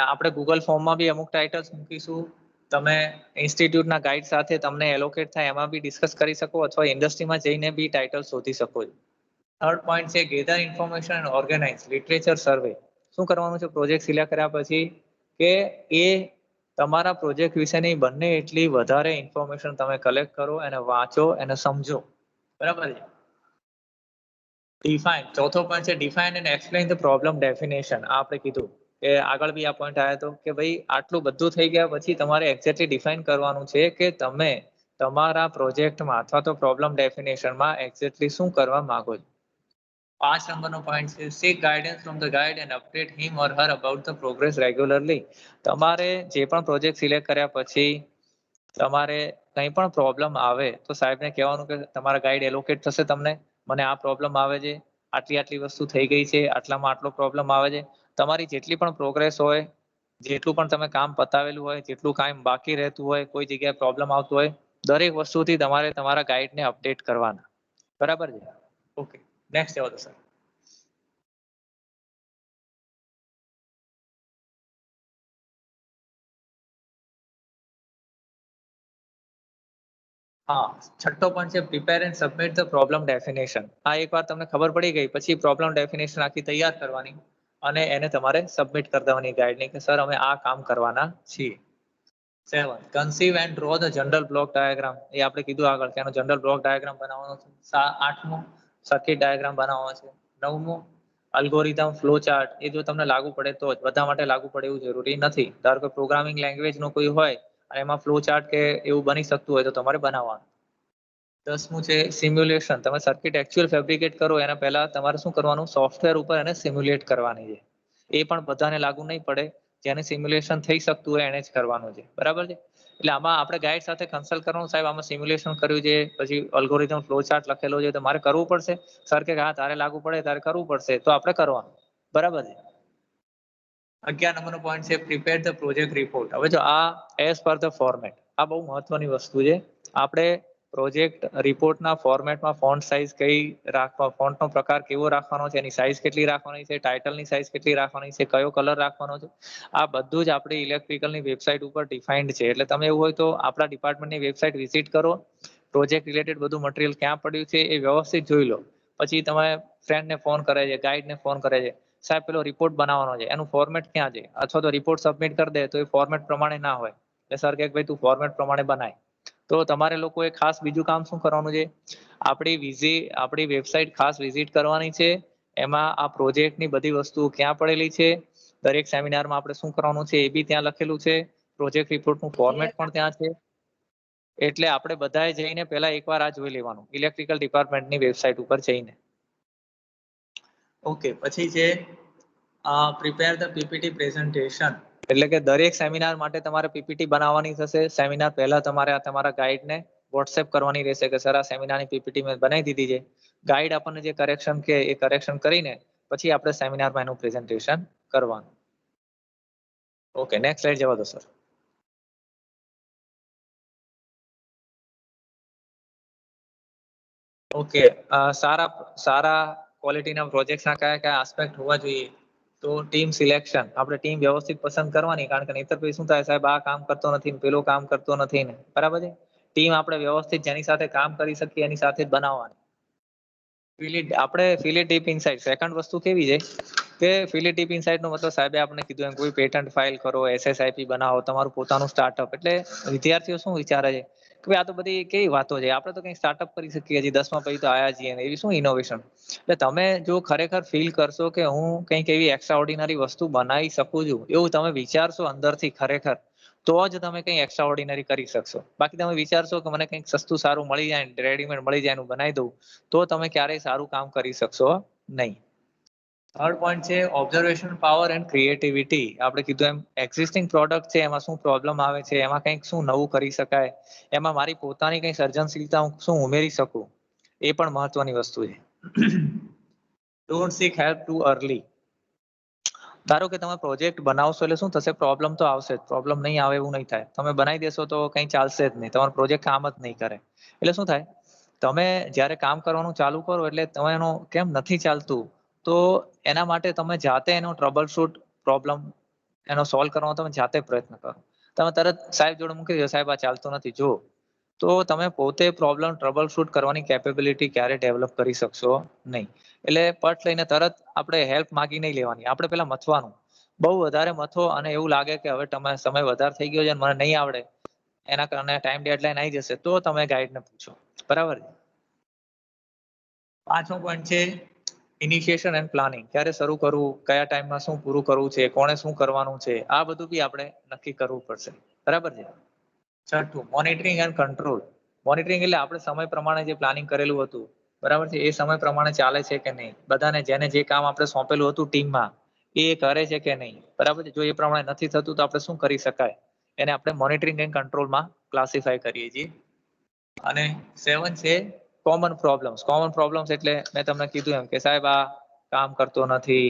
આપણે ગૂગલ ફોર્મમાં બી અમુક ટાઇટલ્સ મૂકીશું. તમે ઇન્સ્ટિટ્યૂટના ગાઈડ સાથે તમને એલોકેટ થાય એમાં બી ડિસ્કસ કરી શકો, અથવા ઇન્ડસ્ટ્રીમાં જઈને બી ટાઇટલ શોધી શકો છો. થર્ડ પોઈન્ટ છે gather information and organise literature survey. શું કરવાનું છે પ્રોજેક્ટ સિલેક્ટ કર્યા પછી કે એ તમારા પ્રોજેક્ટ વિશેની બંને એટલી વધારે ઇન્ફોર્મેશન તમે કલેક્ટ કરો, એને વાંચો, એને સમજો. બરાબર છે. ડિફાઇન. ચોથો પોઈન્ટ છે define and explain the problem definition. આ આપણે કીધું કે આગળ બી આ પોઈન્ટ આવ્યો હતો કે ભાઈ આટલું બધું થઈ ગયા પછી તમારે એક્ઝેક્ટલી ડિફાઇન કરવાનું છે કે તમે તમારા પ્રોજેક્ટમાં અથવા તો પ્રોબ્લેમ ડેફિનેશનમાં એક્ઝેક્ટલી શું કરવા માંગો છો. 5 નંબરનો પોઈન્ટ છે seek guidance from the guide and update him or her about the progress regularly. તમારે જે પણ પ્રોજેક્ટ સિલેક્ટ કર્યા પછી તમારે કંઈ પણ પ્રોબ્લેમ આવે તો સાહેબને કહેવાનું કે તમારા ગાઈડ એલોકેટ થશે તમને, મને આ પ્રોબ્લેમ આવે છે, આટલી આટલી વસ્તુ થઈ ગઈ છે, આટલામાં આટલો પ્રોબ્લેમ આવે છે. તમારી જેટલી પણ પ્રોગ્રેસ હોય, જેટલું પણ તમે કામ પતાવેલું હોય, જેટલું કામ બાકી રહેતું હોય, કોઈ જગ્યાએ પ્રોબ્લેમ આવતું હોય, દરેક વસ્તુથી તમારે તમારા ગાઈડને અપડેટ કરવાના. બરાબર છે. ઓકે, નેક્સ્ટ જવા દો સર. હા, છઠ્ઠો પોઈન્ટ છે prepare and submit the problem definition. આ એકવાર તમને ખબર પડી ગઈ પછી પ્રોબ્લેમ ડેફિનેશન આખી તૈયાર કરવાની અને એને તમારે સબમિટ કરી દેવાની ગાઈડની કે સર અમે આ કામ કરવાના છીએ. 7, conceive and draw the general block diagram. એ આપણે કીધું આગળ કે એનો જનરલ બ્લોક ડાયાગ્રામ બનાવવાનો છે. 8મો, સર્કિટ ડાયાગ્રામ બનાવવાનો છે. 9મો, અલ્ગોરિધમ ફ્લો ચાર્ટ. એ જો તમને લાગુ પડે તો જ, બધા માટે લાગુ પડે એવું જરૂરી નથી. ધારો કે પ્રોગ્રામિંગ લેંગ્વેજનો કોઈ હોય અને એમાં ફ્લો ચાર્ટ કે એવું બની શકતું હોય તો તમારે બનાવવાનું. 10મું છે સિમ્યુલેશન. તમે સર્કિટ એક્ચ્યુઅલ ફેબ્રિકેટ કરો એના પહેલા તમારે શું કરવાનું, સોફ્ટવેર ઉપર એને સિમ્યુલેટ કરવાની છે. એ પણ બધાને લાગુ નહીં પડે, જેને સિમ્યુલેશન થઈ શકતું હોય એને જ કરવાનું છે. બરાબર છે. એટલે આમાં આપણે ગાઈડ સાથે કન્સલ્ટ કરવાનું, સાહેબ આમાં સિમ્યુલેશન કર્યું છે, પછી અલ્ગોરિધમ ફ્લો ચાર્ટ લખેલો છે, તો મારે કરવું પડશે. સર કે હા તારે લાગુ પડે તારે કરવું પડશે, તો આપણે કરવાનું. બરાબર છે. 11 નંબરનો પોઈન્ટ છે પ્રિપેર ધ પ્રોજેક્ટ રિપોર્ટ. હવે જો આ એઝ પર ધ ફોર્મેટ, આ બહુ મહત્વની વસ્તુ છે. આપણે પ્રોજેક્ટ રિપોર્ટના ફોર્મેટમાં ફોન્ટ સાઇઝ કઈ રાખવા, ફોન્ટનો પ્રકાર કેવો રાખવાનો છે, એની સાઇઝ કેટલી રાખવાની છે, ટાઇટલની સાઇઝ કેટલી રાખવાની છે, કયો કલર રાખવાનો છે, આ બધું જ આપણી ઇલેક્ટ્રિકલની વેબસાઇટ ઉપર ડિફાઇન્ડ છે. એટલે તમે એવું હોય તો આપણા ડિપાર્ટમેન્ટની વેબસાઇટ વિઝિટ કરો, પ્રોજેક્ટ રિલેટેડ બધું મટીરિયલ ક્યાં પડ્યું છે એ વ્યવસ્થિત જોઈ લો. પછી તમે ફ્રેન્ડને ફોન કરે છે, ગાઈડને ફોન કરે છે, સાહેબ પેલો રિપોર્ટ બનાવવાનો છે, એનું ફોર્મેટ ક્યાં છે, અથવા તો રિપોર્ટ સબમિટ કરી દે તો એ ફોર્મેટ પ્રમાણે ના હોય, એટલે સર કે ભાઈ તું ફોર્મેટ પ્રમાણે બનાય. તો તમારે લોકોએ ખાસ બીજું કામ શું કરવાનું છે, આપણી વેબસાઇટ ખાસ વિઝિટ કરવાની છે. એમાં આ પ્રોજેક્ટની બધી વસ્તુઓ ક્યાં પડેલી છે, દરેક સેમિનારમાં આપણે શું કરવાનું છે એ બી ત્યાં લખેલું છે, પ્રોજેક્ટ રિપોર્ટનું ફોર્મેટ પણ ત્યાં છે. એટલે આપણે બધાએ જઈને પહેલા એકવાર આ જોઈ લેવાનું ઇલેક્ટ્રિકલ ડિપાર્ટમેન્ટની વેબસાઇટ ઉપર જઈને. ઓકે, પછી છે પ્રિપેર ધ પીપીટી પ્રેઝન્ટેશન. એટલે કે દરેક સેમિનાર માટે તમારે પીપીટી બનાવવાની થશે. સેમિનાર પહેલા તમારે તમારા ગાઈડને વોટ્સએપ કરવાની રહેશે કે સર આ સેમિનારની પીપીટી મેં બનાવી દીધી છે. ગાઈડ આપણને જે કરેક્શન કે એ કરેક્શન કરીને પછી આપણે સેમિનારમાં એનું પ્રેઝન્ટેશન કરવાનું. ઓકે, નેક્સ્ટ સ્લાઇડ જવા દો સર. ઓકે, સારા ક્વોલિટીના પ્રોજેક્ટ્સના કયા કયા આસ્પેક્ટ હોવા જોઈએ? તો ટીમ સિલેક્શન, આપણે ટીમ વ્યવસ્થિત પસંદ કરવાની, કારણ કે નહીતર પછી શું થાય, સાહેબ આ કામ કરતો નથી ને પેલો કામ કરતો નથી ને, બરાબર છે. ટીમ આપણે વ્યવસ્થિત જેની સાથે કામ કરી શકીએ એની સાથે જ બનાવવાની. આપણે feel it deep inside. Second વસ્તુ કેવી છે કે ફીલ ઇટ ડીપ ઇનસાઇડ નો મતલબ સાહેબે આપણે કીધું એમ કોઈ પેટન્ટ ફાઇલ કરો, SSIP બનાવો, તમારું પોતાનું સ્ટાર્ટઅપ. એટલે વિદ્યાર્થીઓ શું વિચારે છે કે ભાઈ આ તો બધી કેવી વાતો છે, આપણે તો કંઈક સ્ટાર્ટઅપ કરી શકીએ છીએ, 10મા પછી તો આયા છીએ, એવી શું ઇનોવેશન. એટલે તમે જો ખરેખર ફીલ કરશો કે હું કંઈક એવી એક્સ્ટ્રા ઓર્ડિનરી વસ્તુ બનાવી શકું છું, એવું તમે વિચારશો અંદરથી ખરેખર, તો જ તમે કંઈ એક્સ્ટ્રા ઓર્ડિનરી કરી શકશો. બાકી તમે વિચારશો કે મને કંઈક સસ્તું સારું મળી જાય, રેડીમેડ મળી જાય, એનું બનાવી દઉં, તો તમે ક્યારેય સારું કામ કરી શકશો નહીં. થર્ડ પોઈન્ટ છે ઓબ્ઝર્વેશન પાવર એન્ડ ક્રિએટિવિટી. આપણે કીધું એમ એક્ઝિસ્ટિંગ પ્રોડક્ટ છે એમાં શું પ્રોબ્લેમ આવે છે, એમાં કંઈક શું નવું કરી શકાય, એમાં મારી પોતાની કંઈ સર્જનશીલતા હું શું ઉમેરી શકું, એ પણ મહત્વની વસ્તુ છે. Don't seek help too early. ધારો કે તમે પ્રોજેક્ટ બનાવશો એટલે શું થશે, પ્રોબ્લેમ તો આવશે જ, પ્રોબ્લેમ નહીં આવે એવું નહીં થાય. તમે બનાવી દેશો તો કંઈ ચાલશે જ નહીં, તમારો પ્રોજેક્ટ કામ જ નહીં કરે. એટલે શું થાય, તમે જ્યારે કામ કરવાનું ચાલુ કરો એટલે તમે એનો કેમ નથી ચાલતું, તો એના માટે તમે જાતે એનો ટ્રબલ શૂટ પ્રોબ્લેમ એનો સોલ્વ કરવાનો તમે જાતે પ્રયત્ન કરો. તમે તરત સાહેબ જોડે મૂકી દો, સાહેબ આ ચાલતું નથી જો, તો તમે પોતે પ્રોબ્લેમ ટ્રબલ શૂટ કરવાની કેપેબિલિટી ક્યારે ડેવલપ કરી શકશો નહીં. એટલે પટ લઈને તરત આપણે હેલ્પ માગી નહીં લેવાની, આપણે પેલા મથવાનું. બહુ વધારે મથો અને એવું લાગે કે હવે તમે સમય વધારે થઈ ગયો છે અને મને નહીં આવડે, એના કારણે ટાઈમ ડેડલાઈન આવી જશે, તો તમે ગાઈડને પૂછો. બરાબર. 5મો પોઈન્ટ છે ઇનિશિએશન એન્ડ પ્લાનિંગ. ક્યારે શરૂ કરવું, કયા ટાઈમમાં શું પૂરું કરવું છે, કોણે શું કરવાનું છે, આ બધું બી આપણે નક્કી કરવું પડશે. બરાબર છે. 6થું મોનિટરિંગ એન્ડ કંટ્રોલ. મોનિટરિંગ એટલે આપણે સમય પ્રમાણે જે પ્લાનિંગ કરેલું હતું, બરાબર છે, એ સમય પ્રમાણે ચાલે છે કે નહીં, બધાને જેને જે કામ આપણે સોંપેલું હતું ટીમમાં એ કરે છે કે નહીં, બરાબર છે. જો એ પ્રમાણે નથી થતું તો આપણે શું કરી શકાય, એને આપણે મોનિટરિંગ એન્ડ કંટ્રોલમાં ક્લાસિફાય કરીએ છીએ. અને 7 છે કોમન પ્રોબ્લેમ્સ. કોમન પ્રોબ્લેમ્સ એટલે મેં તમને કીધું એમ કે સાહેબ આ કામ કરતો નથી,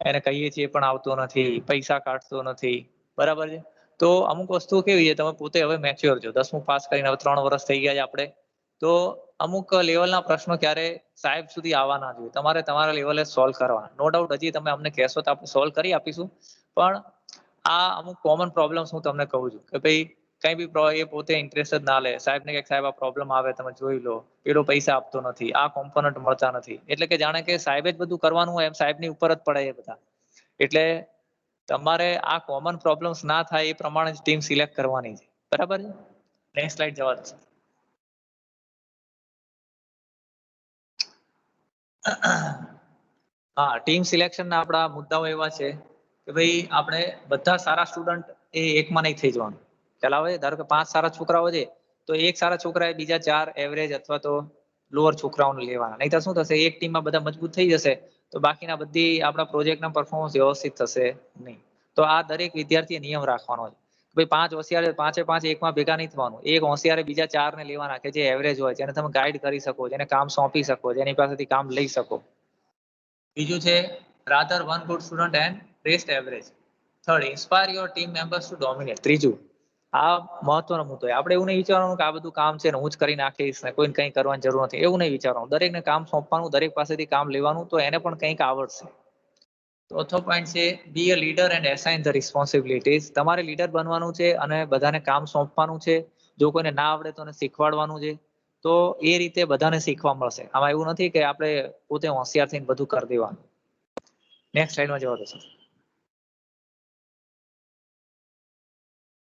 એને કહીએ છીએ પણ આવતો નથી, પૈસા કાઢતો નથી, બરાબર છે. તો અમુક વસ્તુ કેવી છે, તમે પોતે હવે મેચ્યોર છો, 10મું પાસ કરીને હવે 3 વર્ષ થઈ ગયા છે આપણે, તો અમુક લેવલના પ્રશ્નો ક્યારે સાહેબ સુધી આવવા ના જોઈએ, તમારે તમારા લેવલે સોલ્વ કરવા. નો ડાઉટ હજી તમે અમને કહેશો તો આપણે સોલ્વ કરી આપીશું, પણ આ અમુક કોમન પ્રોબ્લેમ્સ હું તમને કહું છું કે ભાઈ કઈ બી એ પોતે ઇન્ટરેસ્ટ જ ના લે, સાહેબને કે સાહેબ આ પ્રોબ્લેમ આવે તમે જોઈ લો, પેલો પૈસા આપતો નથી, આ કોમ્પોનન્ટ મળતા નથી, એટલે કે જાણે કે સાહેબે જ બધું કરવાનું હોય એમ સાહેબની ઉપર જ પડે એ બધા. એટલે તમારે આ કોમન પ્રોબ્લેમ્સ ના થાય એ પ્રમાણે જ ટીમ સિલેક્ટ કરવાની છે. બરાબર છે. નેક્સ્ટ સ્લાઇડ જવા દો. હા, ટીમ સિલેક્શનના આપણા મુદ્દાઓ એવા છે કે ભાઈ આપણે બધા સારા સ્ટુડન્ટ એ એકમાં નહીં થઈ જવાનું. ખ્યાલ આવે? ધારો કે 5 સારા છોકરાઓ છે તો એક સારા છોકરાએ બીજા 4 એવરેજ અથવા તો લોઅર છોકરાઓને લેવાના, નહીં તો શું થશે, એક ટીમમાં બધા મજબૂત થઈ જશે તો બાકીના બધી આપણા પ્રોજેક્ટના પરફોર્મન્સ વ્યવસ્થિત થશે નહીં. તો આ દરેક વિદ્યાર્થીએ નિયમ રાખવાનો છે. ભાઈ 5 હોશિયાર, 5 એકમાં ભેગા નહીં થવાનું. એક હોશિયારે બીજા 4 ને લેવાના કે જે એવરેજ હોય, જેને તમે ગાઈડ કરી શકો, જેને કામ સોંપી શકો, જેની પાસેથી કામ લઈ શકો. બીજું છે rather one good student and rest average. Third inspire your team members to dominate. ત્રીજું, આ મહત્વનો મુદ્દો છે. આપણે એવું નહીં વિચારવાનું કે આ બધું કામ છે ને હું જ કરી નાખીશ ને કોઈને કંઈ કરવાની જરૂર નથી, એવું નહીં વિચારવાનું. દરેકને કામ સોંપવાનું, દરેક પાસેથી કામ લેવાનું, તો એને પણ કંઈક આવડશે. ચોથો પોઈન્ટ છે be a leader and assign the responsibilities. તમારે લીડર બનવાનું છે અને બધાને કામ સોંપવાનું છે. જો કોઈને ના આવડે તો એને શીખવાડવાનું છે, તો એ રીતે બધાને શીખવા મળશે. આમાં એવું નથી કે આપણે પોતે હોશિયાર થઈને બધું કરી દેવાનું. નેક્સ્ટ સ્લાઇડમાં જવા દો sir.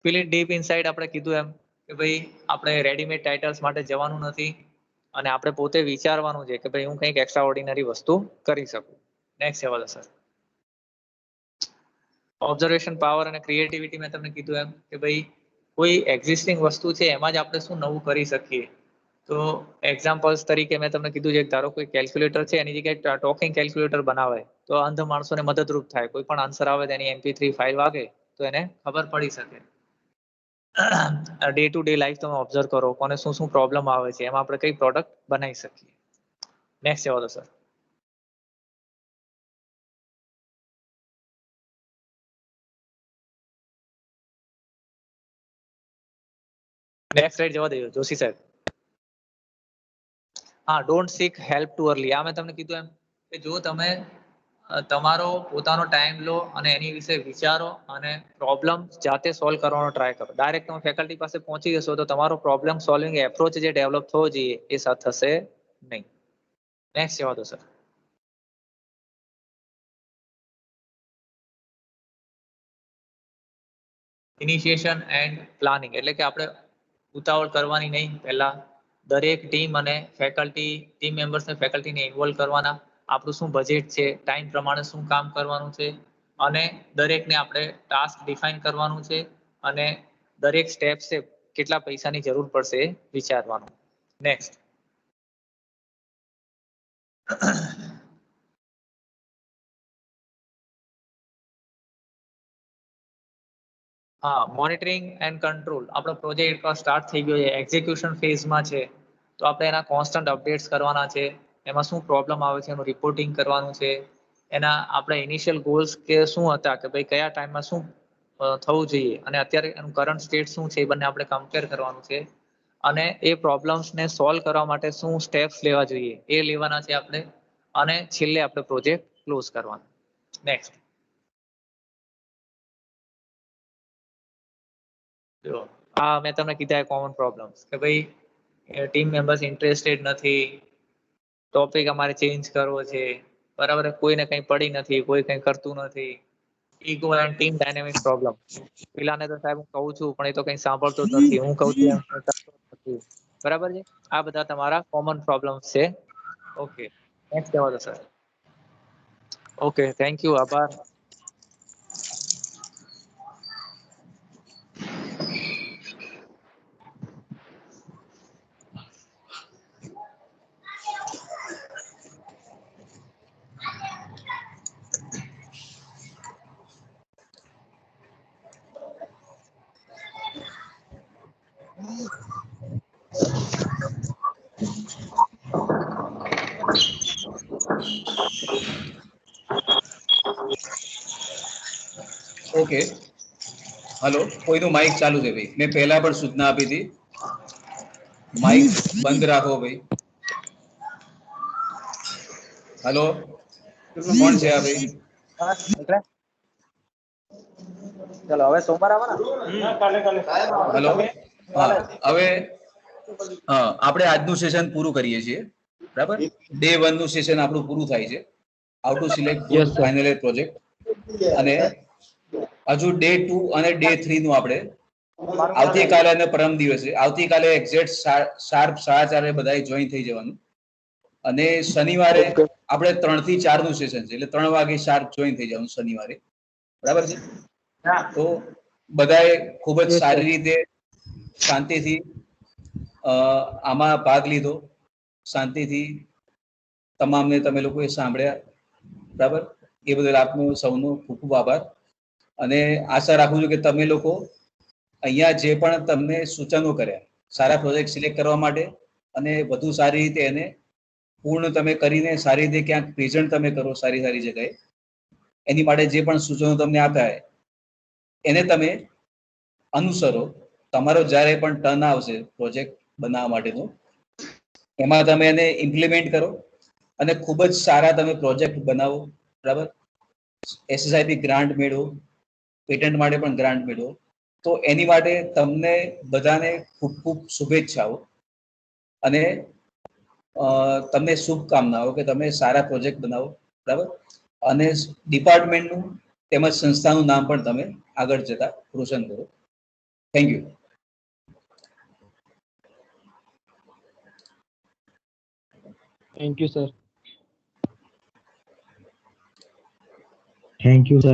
Feel it deep inside. આપણે કીધું એમ કે ભાઈ આપણે રેડીમેડ ટાઇટલ્સ માટે જવાનું નથી અને આપણે પોતે વિચારવાનું છે કે ભાઈ હું કંઈક એક્સ્ટ્રા ઓર્ડિનરી વસ્તુ કરી શકું. નેક્સ્ટ જવા દો સર. ઓબ્ઝર્વેશન પાવર અને ક્રિએટિવિટી મેં તમને કીધું એમ કે ભાઈ કોઈ એક્ઝિસ્ટિંગ વસ્તુ છે એમાં જ આપણે શું નવું કરી શકીએ. તો એક્ઝામ્પલ્સ તરીકે મેં તમને કીધું છે કે ધારો કોઈ કેલ્ક્યુલેટર છે એની જગ્યાએ ટોકિંગ કેલ્ક્યુલેટર બનાવે તો અંધ માણસોને મદદરૂપ થાય. કોઈ પણ આન્સર આવે તો એની MP3 ફાઇલ વાગે તો એને ખબર પડી શકે. ડે ટુ ડે લાઈફ તમે ઓબ્ઝર્વ કરો કોને શું શું પ્રોબ્લેમ આવે છે એમાં આપણે કઈ પ્રોડક્ટ બનાવી શકીએ. નેક્સ્ટ જવા દો સર. નેક્સ્ટ સ્લાઇડ જવા દેજો જોશી સાહેબ. હા, don't seek help too early. આ મેં તમને કીધું એમ કે જો તમે તમારો પોતાનો ટાઈમ લો અને એની વિશે વિચારો અને પ્રોબ્લેમ જાતે સોલ્વ કરવાનો ટ્રાય કરો. ડાયરેક્ટ તમે ફેકલ્ટી પાસે પહોંચી જશો તો તમારો પ્રોબ્લેમ સોલ્વિંગ એપ્રોચ જે ડેવલપ થવો જોઈએ એ થશે નહીં. નેક્સ્ટ જવા દો સર. ઇનિશિએશન એન્ડ પ્લાનિંગ એટલે કે આપણે ઉતાવળ કરવાની નહીં. પહેલા દરેક ટીમ અને ફેકલ્ટી ટીમ મેમ્બર્સને ફેકલ્ટીને ઇન્વોલ્વ કરવાના. આપણું શું બજેટ છે, ટાઈમ પ્રમાણે શું કામ કરવાનું છે અને દરેકને આપણે ટાસ્ક ડિફાઇન કરવાનું છે અને દરેક સ્ટેપ છે કેટલા પૈસાની જરૂર પડશે એ વિચારવાનું. નેક્સ્ટ. હા, મોનિટરિંગ એન્ડ કંટ્રોલ. આપણો પ્રોજેક્ટ સ્ટાર્ટ થઈ ગયો છે, એક્ઝિક્યુશન ફેઝમાં છે, તો આપણે એના કોન્સ્ટન્ટ અપડેટ્સ કરવાના છે. એમાં શું પ્રોબ્લેમ આવે છે એનું રિપોર્ટિંગ કરવાનું છે. એના આપણે ઇનિશિયલ ગોલ્સ કે શું હતા કે ભાઈ કયા ટાઈમમાં શું થવું જોઈએ અને અત્યારે એનું કરંટ સ્ટેટ શું છે એ બંને આપણે કમ્પેર કરવાનું છે અને એ પ્રોબ્લેમ્સને સોલ્વ કરવા માટે શું સ્ટેપ્સ લેવા જોઈએ એ લેવાના છે આપણે અને છેલ્લે આપણે પ્રોજેક્ટ ક્લોઝ કરવાનો. નેક્સ્ટ. જો આ મેં તમને કીધા કોમન પ્રોબ્લેમ્સ કે ભાઈ ટીમ મેમ્બર્સ ઇન્ટરેસ્ટેડ નથી, ટોપિક અમારે ચેન્જ કરવો છે, બરાબર, કોઈને કંઈ પડી નથી, કોઈ કંઈ કરતું નથી, ego and team dynamic problem. પેલાને તો સાહેબ હું કહું છું પણ એ તો કંઈ સાંભળતો જ નથી, હું કહું છું એમ કરતો નથી, બરાબર છે. આ બધા તમારા કોમન પ્રોબ્લેમ્સ છે. ઓકે, નેક્સ્ટ જવા દો સર. ઓકે, થેન્ક યુ, આભાર. ઓકે, હલો, કોઈનું માઇક ચાલુ છે ભાઈ? મેં પહેલા પણ સૂચના આપી હતી, માઇક બંધ રાખો ભાઈ. હલો, કોણ છે આ ભાઈ? ચલો હવે સોમવાર આવવાના. હલો, હા, હવે હા, આપણે આજનું સેશન પૂરું કરીએ છીએ, બરાબર. ડે 1 નું સેશન આપણું પૂરું થાય છે. How to select good final year project. અને હજુ ડે 2 અને ડે 3 નું આપણે આવતીકાલે અને પરમ દિવસે, આવતીકાલે એક્ઝેક્ટ શાર્પ 4:30 બધાએ જોઈન થઈ જવાનું અને શનિવારે આપણે 3 થી 4 નું સેશન છે એટલે 3 વાગે શાર્પ જોઈન થઈ જવાનું શનિવારે, બરાબર છે. તો બધાએ ખૂબ જ સારી રીતે શાંતિથી આમાં ભાગ લીધો, શાંતિથી તમામને તમે લોકોએ સાંભળ્યા, બરાબર. એ બદલ આપનો સૌનો ખૂબ ખૂબ આભાર અને આશા રાખું છું કે તમે લોકો અહીંયા જે પણ તમને સૂચનો કર્યા સારા પ્રોજેક્ટ સિલેક્ટ કરવા માટે અને વધુ સારી રીતે એને પૂર્ણ તમે કરીને સારી રીતે ક્યાંક પ્રેઝન્ટ તમે કરો સારી સારી જગ્યાએ, એની માટે જે પણ સૂચનો તમને આપ્યા હોય એને તમે અનુસરો. તમારો જ્યારે પણ ટર્ન આવશે પ્રોજેક્ટ બનાવવા માટેનો એમાં તમે એને ઇમ્પ્લિમેન્ટ કરો અને ખૂબ જ સારા તમે પ્રોજેક્ટ બનાવો, બરાબર. SSIP ગ્રાન્ટ મેળવો, પેટન્ટ માટે પણ ગ્રાન્ટ મેળવો. તો એની માટે તમને બધાને ખૂબ ખૂબ શુભેચ્છાઓ અને તમને શુભકામનાઓ કે તમે સારા પ્રોજેક્ટ બનાવો, બરાબર. અને ડિપાર્ટમેન્ટનું તેમજ સંસ્થાનું નામ પણ તમે આગળ જતા રોશન કરો. Thank you. Thank you, sir. Thank you, sir.